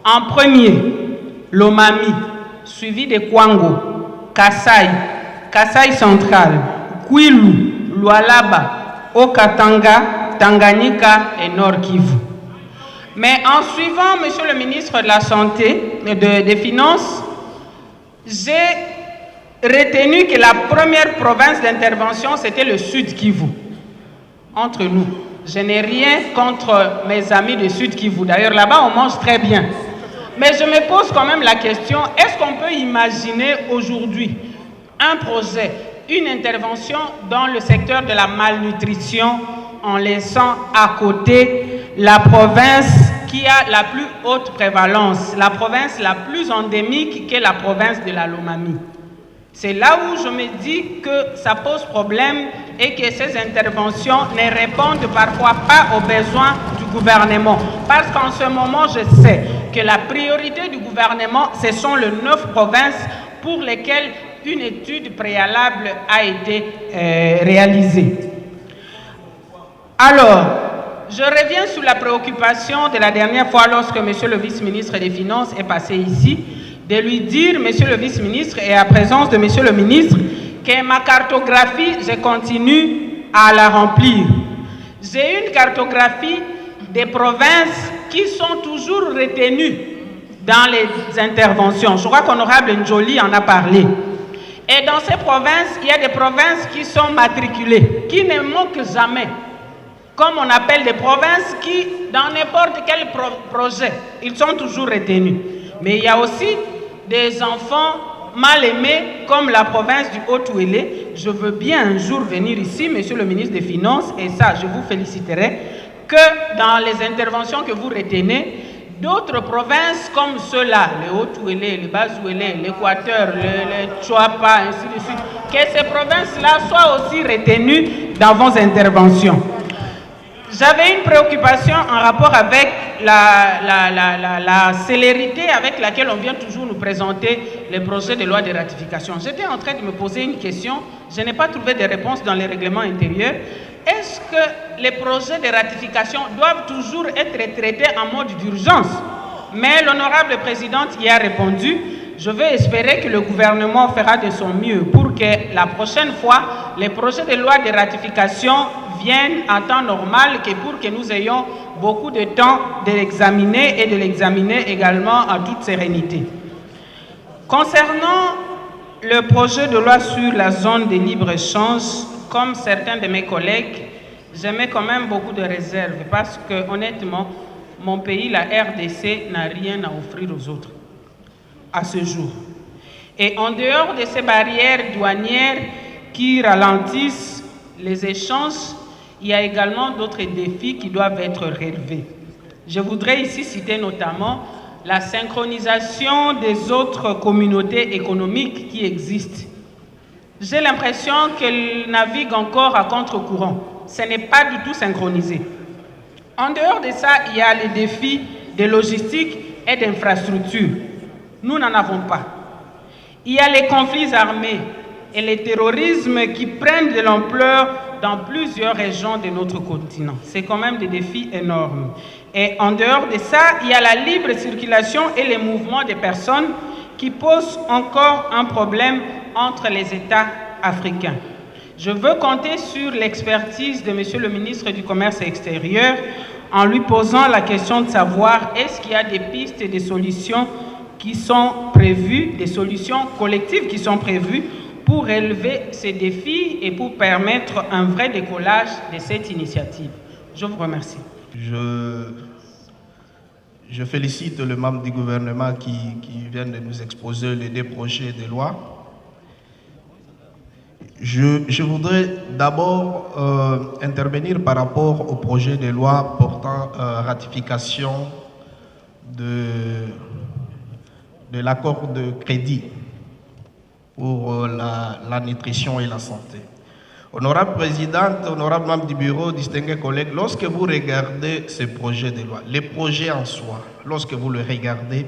[SPEAKER 8] En premier, Lomami, suivi de Kwango, Kasai, Kasai central, Kwilu, Lualaba, Okatanga, Tanganyika et Nord Kivu. Mais en suivant Monsieur le ministre de la Santé, des Finances, j'ai retenu que la première province d'intervention, c'était le Sud Kivu. Entre nous, je n'ai rien contre mes amis du Sud Kivu. D'ailleurs, là-bas, on mange très bien. Mais je me pose quand même la question, est-ce qu'on peut imaginer aujourd'hui un projet, une intervention dans le secteur de la malnutrition en laissant à côté la province qui a la plus haute prévalence, la province la plus endémique qu'est la province de la Lomami? C'est là où je me dis que ça pose problème et que ces interventions ne répondent parfois pas aux besoins du gouvernement. Parce qu'en ce moment, je sais que la priorité du gouvernement, ce sont les 9 provinces pour lesquelles une étude préalable a été réalisée. Alors, je reviens sur la préoccupation de la dernière fois lorsque Monsieur le vice-ministre des Finances est passé ici, de lui dire, Monsieur le vice-ministre, et à présence de Monsieur le ministre, que ma cartographie, je continue à la remplir. J'ai une cartographie des provinces qui sont toujours retenues dans les interventions. Je crois qu'Honorable Njoli en a parlé. Et dans ces provinces, il y a des provinces qui sont matriculées, qui ne manquent jamais. Comme on appelle des provinces qui, dans n'importe quel projet, ils sont toujours retenus. Mais il y a aussi des enfants mal aimés, comme la province du Haut-Ouélé. Je veux bien un jour venir ici, Monsieur le ministre des Finances, et ça, je vous féliciterai, que dans les interventions que vous retenez, d'autres provinces comme ceux-là, le Haut-Ouélé, le Bas-Ouélé, l'Équateur, le Tchouapa, ainsi de suite, que ces provinces-là soient aussi retenues dans vos interventions. J'avais une préoccupation en rapport avec la célérité avec laquelle on vient toujours nous présenter les projets de loi de ratification. J'étais en train de me poser une question, je n'ai pas trouvé de réponse dans les règlements intérieurs. Est-ce que les projets de ratification doivent toujours être traités en mode d'urgence? Mais l'honorable présidente y a répondu. Je veux espérer que le gouvernement fera de son mieux pour que la prochaine fois, les projets de loi de ratification viennent en temps normal, que pour que nous ayons beaucoup de temps de l'examiner et de l'examiner également en toute sérénité. Concernant le projet de loi sur la zone de libre-échange, comme certains de mes collègues, j'émets quand même beaucoup de réserves parce que, honnêtement, mon pays, la RDC, n'a rien à offrir aux autres à ce jour. Et en dehors de ces barrières douanières qui ralentissent les échanges, il y a également d'autres défis qui doivent être relevés. Je voudrais ici citer notamment la synchronisation des autres communautés économiques qui existent. J'ai l'impression qu'elles naviguent encore à contre-courant. Ce n'est pas du tout synchronisé. En dehors de ça, il y a les défis de logistique et d'infrastructure. Nous n'en avons pas. Il y a les conflits armés et les terrorismes qui prennent de l'ampleur dans plusieurs régions de notre continent. C'est quand même des défis énormes. Et en dehors de ça, il y a la libre circulation et les mouvements des personnes qui posent encore un problème entre les États africains. Je veux compter sur l'expertise de Monsieur le ministre du Commerce extérieur en lui posant la question de savoir est-ce qu'il y a des pistes et des solutions qui sont prévues, des solutions collectives qui sont prévues pour relever ces défis et pour permettre un vrai décollage de cette initiative. Je vous remercie.
[SPEAKER 4] Je félicite le membre du gouvernement qui vient de nous exposer les deux projets de loi. Je voudrais d'abord intervenir par rapport au projet de loi portant ratification de l'accord de crédit pour la nutrition et la santé. Honorable Présidente, honorable membre du bureau, distingués collègues, lorsque vous regardez ces projets de loi, les projets en soi, lorsque vous les regardez,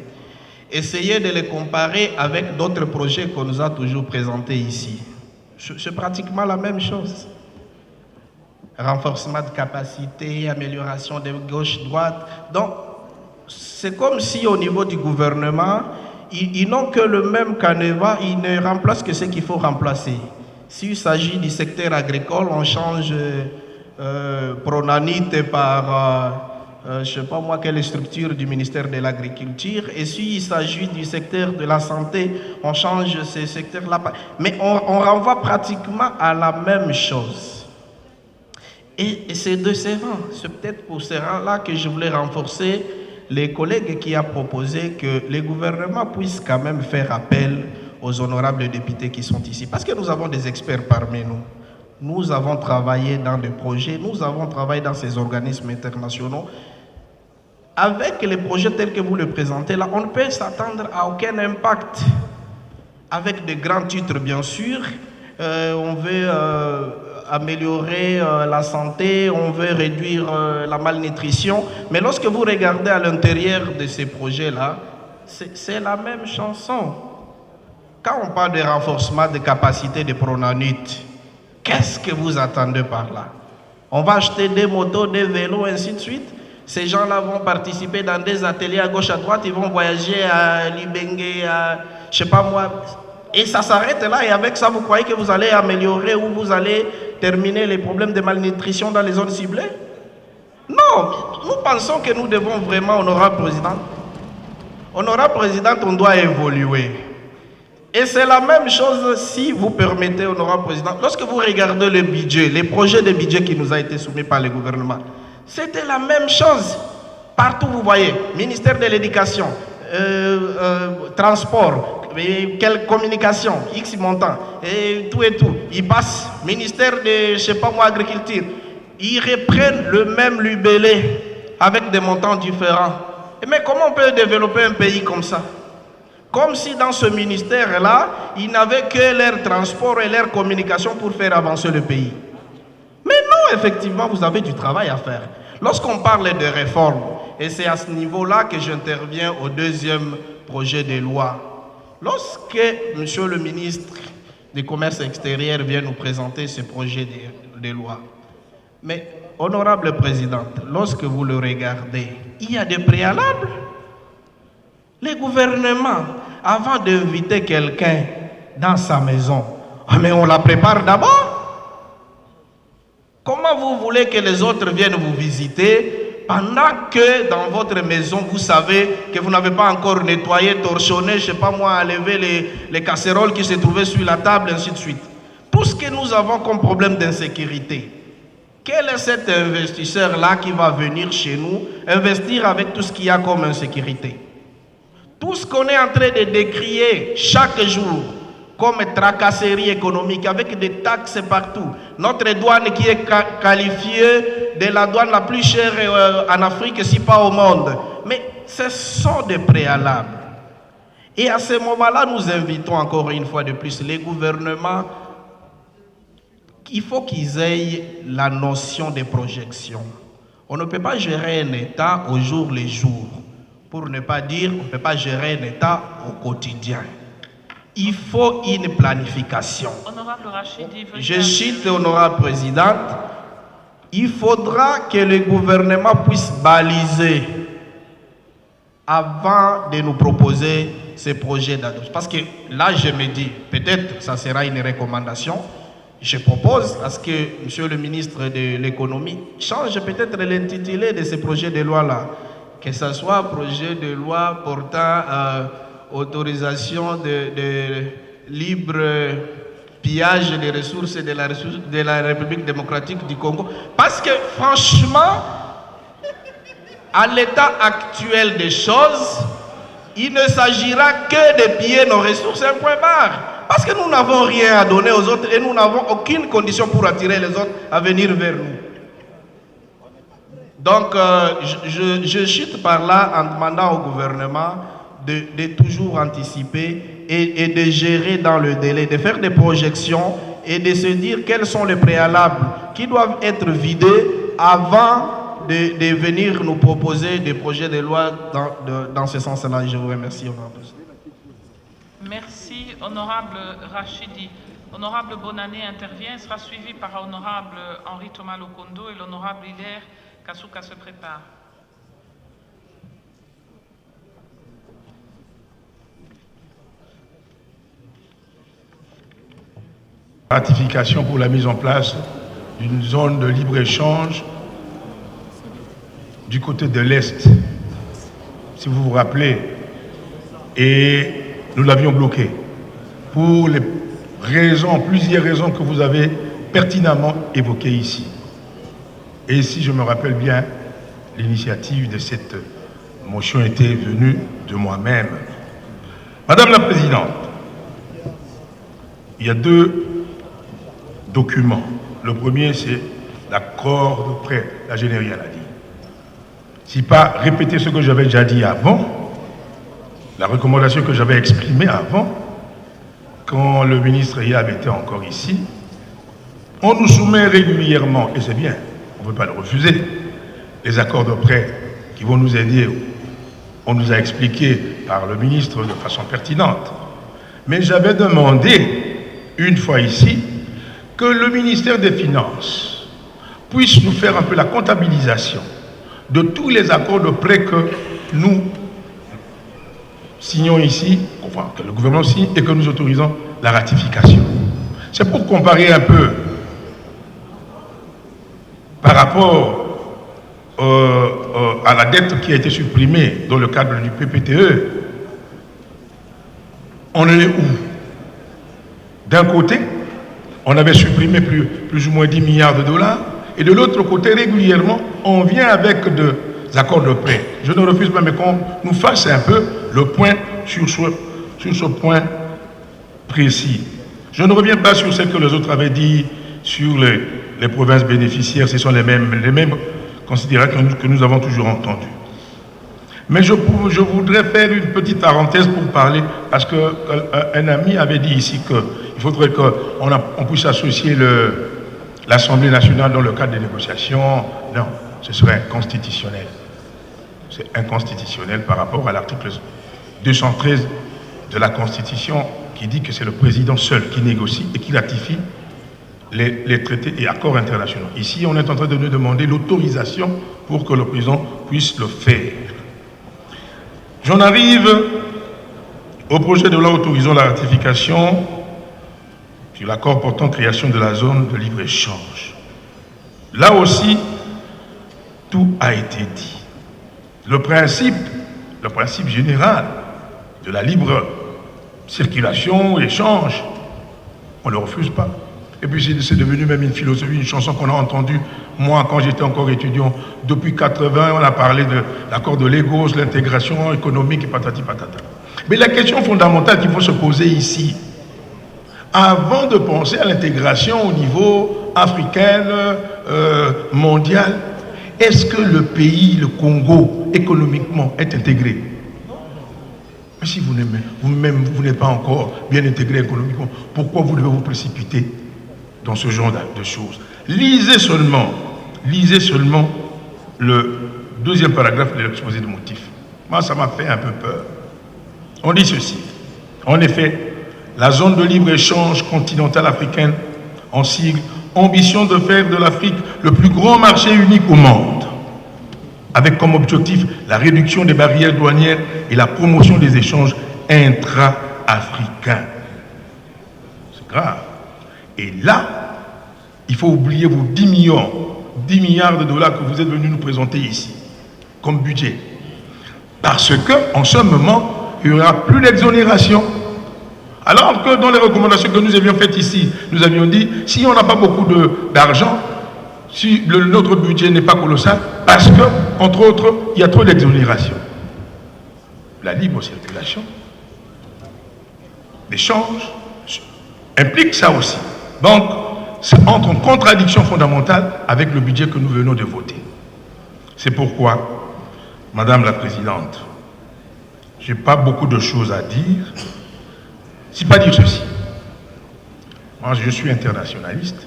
[SPEAKER 4] essayez de les comparer avec d'autres projets qu'on nous a toujours présentés ici. C'est pratiquement la même chose. Renforcement de capacité, amélioration de gauche-droite. Donc, c'est comme si au niveau du gouvernement, ils n'ont que le même canevas, ils ne remplacent que ce qu'il faut remplacer. S'il s'agit du secteur agricole, on change Pronanite par, je ne sais pas moi, quelle structure du ministère de l'Agriculture. Et s'il s'agit du secteur de la santé, on change ces secteurs-là. Mais on renvoie pratiquement à la même chose. Et c'est de ces rangs, c'est peut-être pour ces rangs-là que je voulais renforcer les collègues qui ont proposé que les gouvernements puissent quand même faire appel aux honorables députés qui sont ici. Parce que nous avons des experts parmi nous. Nous avons travaillé dans des projets, nous avons travaillé dans ces organismes internationaux. Avec les projets tels que vous le présentez là, on ne peut s'attendre à aucun impact. Avec de grands titres, bien sûr. On veut améliorer la santé, on veut réduire la malnutrition. Mais lorsque vous regardez à l'intérieur de ces projets-là, c'est la même chanson. Quand on parle de renforcement de capacité de Pronanite, qu'est-ce que vous attendez par là? On va acheter des motos, des vélos, ainsi de suite. Ces gens-là vont participer dans des ateliers à gauche, à droite. Ils vont voyager à Libenge, à je sais pas moi. Et ça s'arrête là. Et avec ça, vous croyez que vous allez améliorer ou vous allez terminer les problèmes de malnutrition dans les zones ciblées? Non. Nous pensons que nous devons vraiment, honorable présidente, on doit évoluer. Et c'est la même chose, si vous permettez, honorable président, lorsque vous regardez le budget, les projets de budget qui nous a été soumis par le gouvernement, c'était la même chose. Partout, vous voyez, ministère de l'Éducation, transport, quelle communication, X montant, et tout. Ils passent, ministère de, je sais pas moi, agriculture, ils reprennent le même libellé avec des montants différents. Mais comment on peut développer un pays comme ça? Comme si dans ce ministère-là, ils n'avaient que leur transport et leur communication pour faire avancer le pays. Mais non, effectivement, vous avez du travail à faire. Lorsqu'on parle de réforme, et c'est à ce niveau-là que j'interviens au deuxième projet de loi. Lorsque M. le ministre du Commerce extérieur vient nous présenter ce projet de loi, mais honorable présidente, lorsque vous le regardez, il y a des préalables. Les gouvernements, avant d'inviter quelqu'un dans sa maison, mais on la prépare d'abord. Comment vous voulez que les autres viennent vous visiter pendant que dans votre maison, vous savez que vous n'avez pas encore nettoyé, torchonné, je ne sais pas moi, enlevé les casseroles qui se trouvaient sur la table, ainsi de suite. Tout ce que nous avons comme problème d'insécurité, quel est cet investisseur-là qui va venir chez nous investir avec tout ce qu'il y a comme insécurité? Tout ce qu'on est en train de décrier chaque jour comme tracasserie économique avec des taxes partout. Notre douane qui est qualifiée de la douane la plus chère en Afrique, si pas au monde. Mais ce sont des préalables. Et à ce moment-là, nous invitons encore une fois de plus les gouvernements. Il faut qu'ils aient la notion de projection. On ne peut pas gérer un État au jour le jour. Pour ne pas dire, on ne peut pas gérer un État au quotidien. Il faut une planification.
[SPEAKER 6] Honorable Rachidi,
[SPEAKER 4] je cite, honorable présidente, il faudra que le gouvernement puisse baliser avant de nous proposer ces projets d'adoption. Parce que là, je me dis, peut-être ça sera une recommandation, je propose à ce que Monsieur le ministre de l'économie change peut-être l'intitulé de ces projets de loi-là, que ce soit projet de loi portant autorisation de libre pillage des ressources de la République démocratique du Congo. Parce que franchement, à l'état actuel des choses, il ne s'agira que de piller nos ressources, un point barre. Parce que nous n'avons rien à donner aux autres et nous n'avons aucune condition pour attirer les autres à venir vers nous. Donc, je chute par là en demandant au gouvernement de toujours anticiper et de gérer dans le délai, de faire des projections et de se dire quels sont les préalables qui doivent être vidés avant de venir nous proposer des projets de loi dans ce sens-là. Je vous remercie, honorable.
[SPEAKER 6] Merci, honorable Rachidi. Honorable Bonanné intervient, sera suivi par honorable Henri Thomas Lokondo et l'honorable Hilaire Kasuka se prépare.
[SPEAKER 3] Ratification pour la mise en place d'une zone de libre-échange du côté de l'Est, si vous vous rappelez, et nous l'avions bloqué pour les raisons, plusieurs raisons que vous avez pertinemment évoquées ici. Et si je me rappelle bien, l'initiative de cette motion était venue de moi-même. Madame la Présidente, il y a deux documents. Le premier, c'est l'accord de prêt. La générale a dit. Si pas répéter ce que j'avais déjà dit avant, la recommandation que j'avais exprimée avant, quand le ministre Yab était encore ici, on nous soumet régulièrement, et c'est bien, on ne peut pas le refuser, les accords de prêt qui vont nous aider. On nous a expliqué par le ministre de façon pertinente. Mais j'avais demandé, une fois ici, que le ministère des Finances puisse nous faire un peu la comptabilisation de tous les accords de prêt que nous signons ici, enfin que le gouvernement signe et que nous autorisons la ratification. C'est pour comparer un peu par rapport à la dette qui a été supprimée dans le cadre du PPTE. On en est où? D'un côté, on avait supprimé plus ou moins 10 milliards de dollars, et de l'autre côté, régulièrement, on vient avec des accords de prêt. Je ne refuse pas, mais qu'on nous fasse un peu le point sur ce point précis. Je ne reviens pas sur ce que les autres avaient dit sur les provinces bénéficiaires, ce sont les mêmes considérations que nous avons toujours entendues. Mais je voudrais faire une petite parenthèse pour parler, parce qu'un ami avait dit ici qu'il faudrait qu'on puisse associer l'Assemblée nationale dans le cadre des négociations. Non, ce serait inconstitutionnel. C'est inconstitutionnel par rapport à l'article 213 de la Constitution qui dit que c'est le président seul qui négocie et qui ratifie les traités et accords internationaux. Ici, on est en train de nous demander l'autorisation pour que le président puisse le faire. J'en arrive au projet de loi autorisant la ratification sur l'accord portant création de la zone de libre-échange. Là aussi, tout a été dit. Le principe général de la libre circulation, échange, on ne le refuse pas. Et puis c'est devenu même une philosophie, une chanson qu'on a entendue, moi, quand j'étais encore étudiant. Depuis 80, on a parlé de l'accord de Lagos, l'intégration économique et patati patata. Mais la question fondamentale qu'il faut se poser ici, avant de penser à l'intégration au niveau africain, mondial, est-ce que le pays, le Congo, économiquement, est intégré? Mais si vous-même, vous n'êtes pas encore bien intégré économiquement, pourquoi vous devez vous précipiter dans ce genre de choses? Lisez seulement le deuxième paragraphe de l'exposé de motifs. Moi, ça m'a fait un peu peur. On dit ceci. En effet, la zone de libre-échange continentale africaine, en sigle, ambition de faire de l'Afrique le plus grand marché unique au monde, avec comme objectif la réduction des barrières douanières et la promotion des échanges intra-africains. C'est grave. Et là, il faut oublier vos 10 milliards de dollars que vous êtes venus nous présenter ici, comme budget. Parce qu'en ce moment, il n'y aura plus d'exonération. Alors que dans les recommandations que nous avions faites ici, nous avions dit, si on n'a pas beaucoup d'argent, si notre budget n'est pas colossal, parce que, entre autres, il y a trop d'exonération. La libre circulation, l'échange, implique ça aussi. Donc, ça entre en contradiction fondamentale avec le budget que nous venons de voter. C'est pourquoi, Madame la Présidente, je n'ai pas beaucoup de choses à dire, si pas dire ceci. Moi, je suis internationaliste.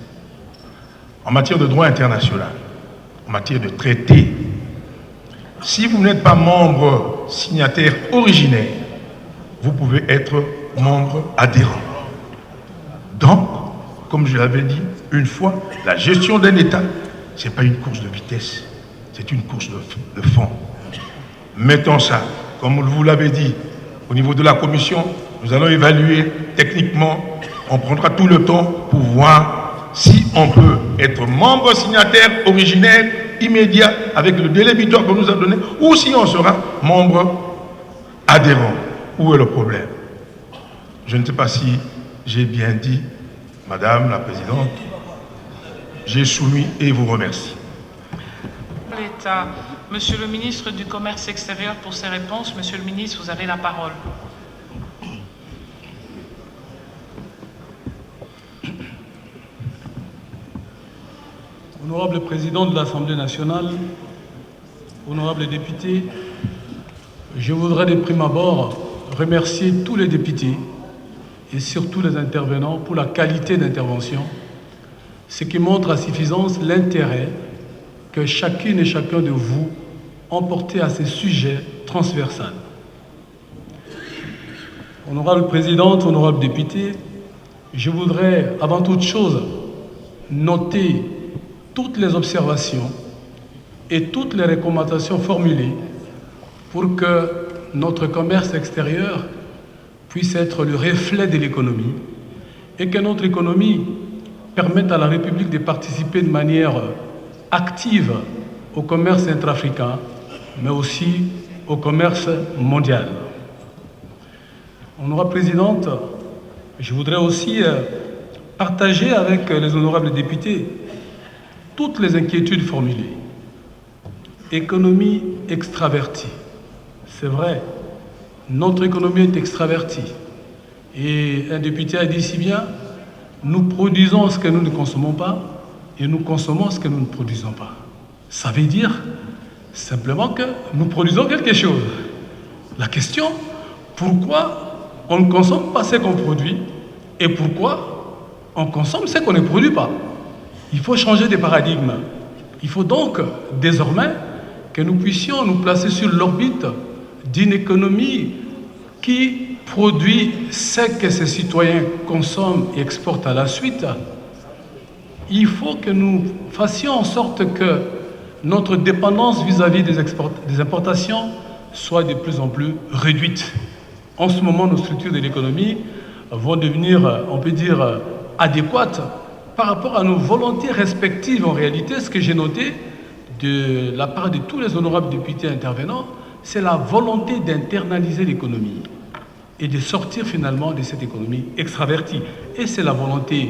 [SPEAKER 3] En matière de droit international, en matière de traité, si vous n'êtes pas membre signataire originaire, vous pouvez être membre adhérent. Donc, comme je l'avais dit une fois, la gestion d'un État, ce n'est pas une course de vitesse, c'est une course de fond. Mettons ça, comme vous l'avez dit, au niveau de la commission, nous allons évaluer techniquement, on prendra tout le temps pour voir si on peut être membre signataire originaire immédiat avec le délai butoir qu'on nous a donné, ou si on sera membre adhérent. Où est le problème? Je ne sais pas si j'ai bien dit, Madame la Présidente, j'ai soumis et vous remercie.
[SPEAKER 6] L'État. Monsieur le ministre du Commerce extérieur pour ses réponses. Monsieur le ministre, vous avez la parole.
[SPEAKER 5] Honorable Président de l'Assemblée nationale, honorables députés, je voudrais de prime abord remercier tous les députés et surtout les intervenants pour la qualité d'intervention, ce qui montre à suffisance l'intérêt que chacune et chacun de vous ont porté à ces sujets transversaux. Honorable Présidente, honorables députés, je voudrais avant toute chose noter toutes les observations et toutes les recommandations formulées pour que notre commerce extérieur puisse être le reflet de l'économie et que notre économie permette à la République de participer de manière active au commerce intra-africain, mais aussi au commerce mondial. Honorable Présidente, je voudrais aussi partager avec les honorables députés toutes les inquiétudes formulées. Économie extravertie. C'est vrai, notre économie est extravertie. Et un député a dit si bien, nous produisons ce que nous ne consommons pas et nous consommons ce que nous ne produisons pas. Ça veut dire simplement que nous produisons quelque chose. La question, pourquoi on ne consomme pas ce qu'on produit et pourquoi on consomme ce qu'on ne produit pas? Il faut changer de paradigme. Il faut donc désormais que nous puissions nous placer sur l'orbite d'une économie qui produit ce que ses citoyens consomment et exportent à la suite. Il faut que nous fassions en sorte que notre dépendance vis-à-vis des importations soit de plus en plus réduite. En ce moment, nos structures de l'économie vont devenir, on peut dire, adéquates par rapport à nos volontés respectives. En réalité, ce que j'ai noté de la part de tous les honorables députés intervenants, c'est la volonté d'internaliser l'économie et de sortir finalement de cette économie extravertie. Et c'est la volonté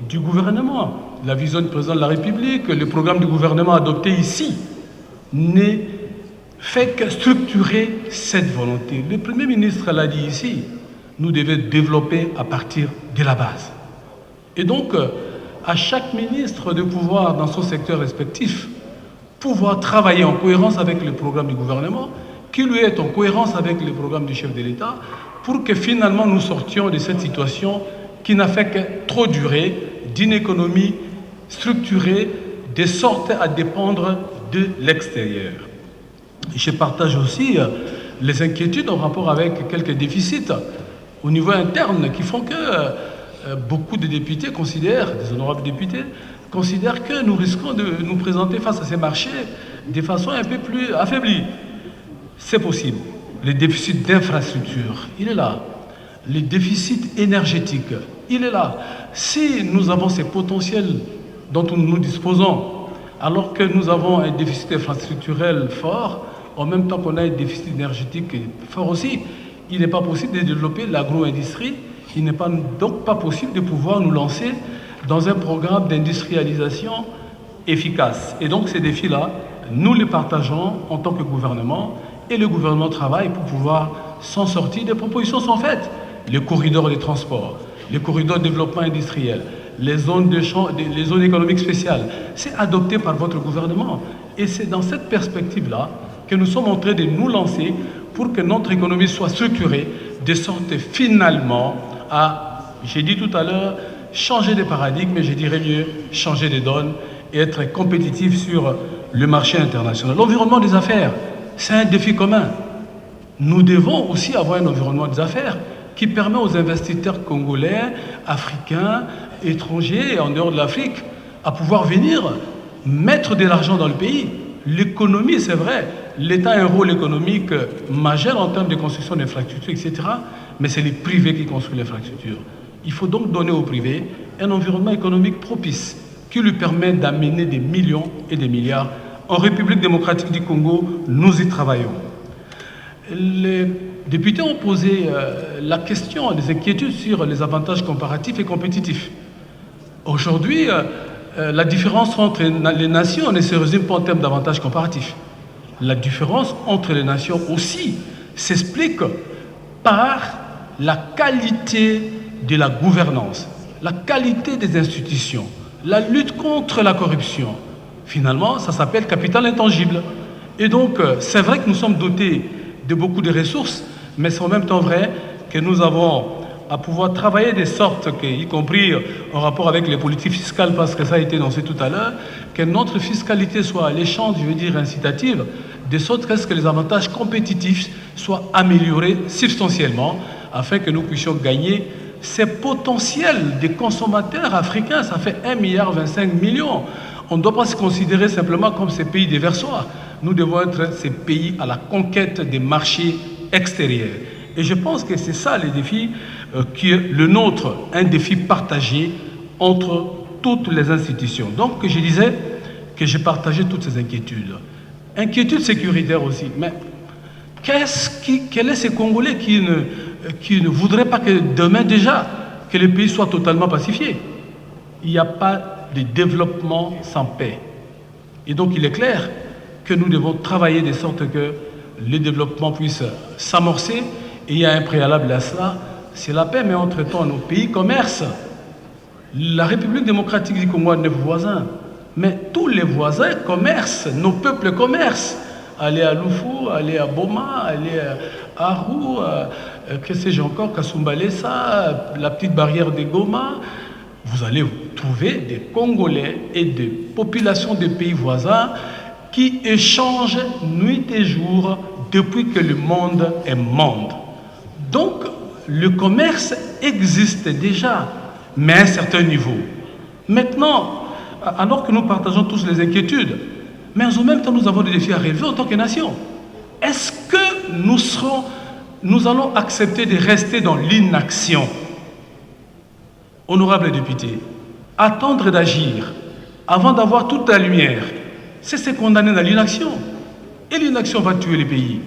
[SPEAKER 5] du gouvernement. La vision du président de la République, le programme du gouvernement adopté ici, n'est fait que structurer cette volonté. Le Premier ministre l'a dit ici, nous devons développer à partir de la base. Et donc, à chaque ministre de pouvoir, dans son secteur respectif, pouvoir travailler en cohérence avec le programme du gouvernement, qui lui est en cohérence avec le programme du chef de l'État, pour que finalement nous sortions de cette situation qui n'a fait que trop durer, d'une économie structurée, de sorte à dépendre de l'extérieur. Je partage aussi les inquiétudes en rapport avec quelques déficits au niveau interne qui font que beaucoup de députés considèrent, des honorables députés, considèrent que nous risquons de nous présenter face à ces marchés de façon un peu plus affaiblie. C'est possible. Le déficit d'infrastructure, il est là. Le déficit énergétique, il est là. Si nous avons ces potentiels dont nous disposons, alors que nous avons un déficit infrastructurel fort, en même temps qu'on a un déficit énergétique fort aussi, il n'est pas possible de développer l'agro-industrie, il n'est donc pas possible de pouvoir nous lancer dans un programme d'industrialisation efficace. Et donc ces défis-là, nous les partageons en tant que gouvernement, et le gouvernement travaille pour pouvoir s'en sortir. Des propositions sont faites. Les corridors des transports, les corridors de développement industriel, les zones économiques spéciales, c'est adopté par votre gouvernement. Et c'est dans cette perspective-là que nous sommes en train de nous lancer pour que notre économie soit structurée, de sorte finalement à, j'ai dit tout à l'heure, changer de paradigme, mais je dirais mieux, changer de donne et être compétitif sur le marché international. L'environnement des affaires, c'est un défi commun. Nous devons aussi avoir un environnement des affaires qui permet aux investisseurs congolais, africains, étrangers et en dehors de l'Afrique à pouvoir venir mettre de l'argent dans le pays. L'économie, c'est vrai, l'État a un rôle économique majeur en termes de construction d'infrastructures, etc. Mais c'est les privés qui construisent l'infrastructure. Il faut donc donner aux privés un environnement économique propice qui lui permet d'amener des millions et des milliards. En République démocratique du Congo, nous y travaillons. Les députés ont posé la question, des inquiétudes sur les avantages comparatifs et compétitifs. Aujourd'hui, la différence entre les nations ne se résume pas en termes d'avantages comparatifs. La différence entre les nations aussi s'explique par la qualité de la gouvernance, la qualité des institutions, la lutte contre la corruption. Finalement, ça s'appelle capital intangible. Et donc, c'est vrai que nous sommes dotés de beaucoup de ressources, mais c'est en même temps vrai que nous avons à pouvoir travailler de sorte que, y compris en rapport avec les politiques fiscales, parce que ça a été énoncé tout à l'heure, que notre fiscalité soit alléchante, je veux dire incitative, de sorte que les avantages compétitifs soient améliorés substantiellement, afin que nous puissions gagner ces potentiels des consommateurs africains. Ça fait 1,25 milliard. On ne doit pas se considérer simplement comme ces pays déversoirs. Nous devons être ces pays à la conquête des marchés extérieurs. Et je pense que c'est ça le défi qui est le nôtre, un défi partagé entre toutes les institutions. Donc je disais que j'ai partagé toutes ces inquiétudes. Inquiétudes sécuritaires aussi. Mais quel est ces Congolais qui ne voudraient pas que demain déjà, que le pays soit totalement pacifié? Il n'y a pas de développement sans paix. Et donc il est clair que nous devons travailler de sorte que le développement puisse s'amorcer. Et il y a un préalable à cela, c'est la paix, mais entre-temps, nos pays commercent. La République démocratique du Congo a 9 voisins, mais tous les voisins commercent, nos peuples commercent. Aller à Lufu, aller à Boma, aller à Aru, que sais-je encore, Kasumbalesa, la petite barrière de Goma. Vous allez trouver des Congolais et des populations des pays voisins qui échangent nuit et jour depuis que le monde est monde. Donc, le commerce existe déjà, mais à un certain niveau. Maintenant, alors que nous partageons tous les inquiétudes, mais en même temps, nous avons des défis à relever en tant que nation. Est-ce que nous allons accepter de rester dans l'inaction? Honorables députés, attendre d'agir avant d'avoir toute la lumière, c'est se condamner dans l'inaction. Et l'inaction va tuer les pays.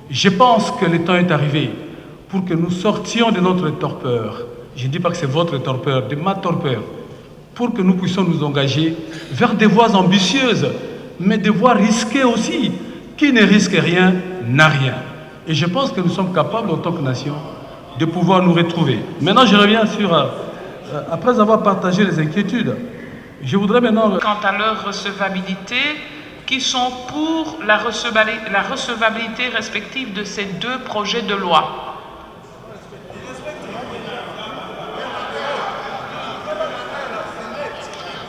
[SPEAKER 5] Je pense que le temps est arrivé pour que nous sortions de notre torpeur. Je ne dis pas que c'est votre torpeur, de ma torpeur, pour que nous puissions nous engager vers des voies ambitieuses, mais des voies risquées aussi. Qui ne risque rien n'a rien. Et je pense que nous sommes capables, en tant que nation, de pouvoir nous retrouver. Maintenant, je reviens sur, après avoir partagé les inquiétudes, je voudrais maintenant...
[SPEAKER 6] Quant à leur recevabilité, qui sont pour la recevabilité respective de ces deux projets de loi.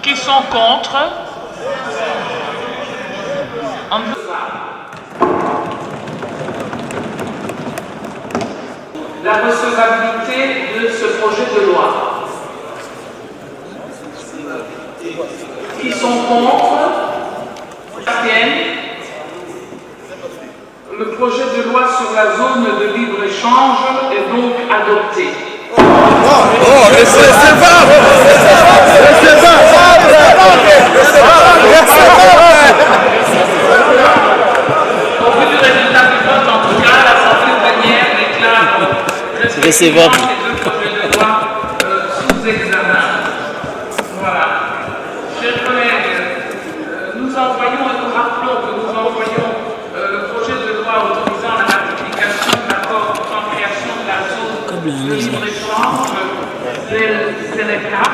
[SPEAKER 6] Qui sont contre? La recevabilité de ce projet de loi. Qui sont contre? Le projet de loi sur la zone de libre-échange est donc adopté.
[SPEAKER 1] Oh, c'est pas
[SPEAKER 9] recevable.
[SPEAKER 6] Ces deux projets de loi sous examen. Voilà. Chers collègues, nous envoyons et nous rappelons que nous envoyons le projet de loi autorisant la ratification de l'accord en création de la zone de libre-échange ZLECA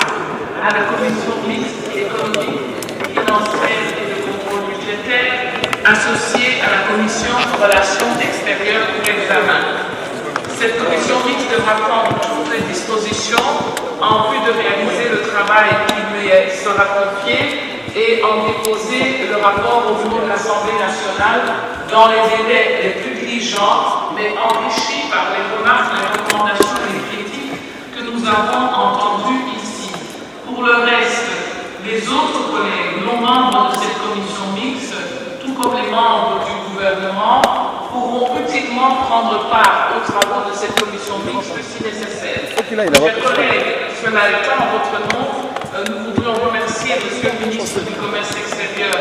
[SPEAKER 6] à la commission mixte économique, financière et de contrôle budgétaire associée à la commission de relations extérieures pour l'examen. Cette commission mixte devra prendre toutes les dispositions en vue de réaliser le travail qui lui sera confié et en déposer le rapport au bureau de l'Assemblée nationale dans les délais les plus diligents, mais enrichis par les remarques, les recommandations et les critiques que nous avons entendues ici. Pour le reste, les autres collègues non membres de cette commission mixte, tout comme les membres du gouvernement, pourront utilement prendre part aux travaux de cette commission mixte si nécessaire. Chers collègues, cela étant, en votre nom, nous voudrions remercier M. le ministre du Commerce extérieur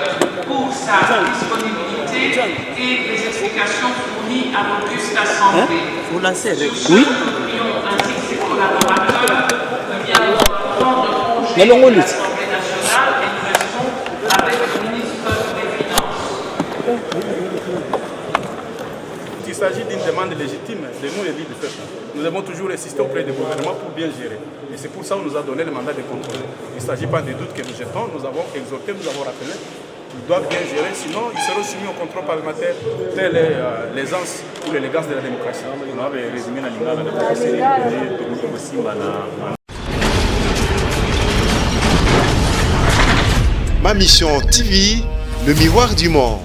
[SPEAKER 6] pour sa disponibilité et les explications fournies à l'auguste Assemblée. Sur ce, nous prions ainsi que ses collaborateurs viendront prendre congé de l'Assemblée nationale et nous restons avec le ministre des Finances.
[SPEAKER 10] Il s'agit d'une demande légitime de nous élus du peuple. Nous avons toujours insisté auprès du gouvernement pour bien gérer. Et c'est pour ça qu'on nous a donné le mandat de contrôler. Il ne s'agit pas des doutes que nous jetons, nous avons exhorté, nous avons rappelé. Ils doivent bien gérer, sinon ils seront soumis au contrôle parlementaire, telle est l'aisance ou l'élégance de la démocratie.
[SPEAKER 1] Ma mission TV, le miroir du monde.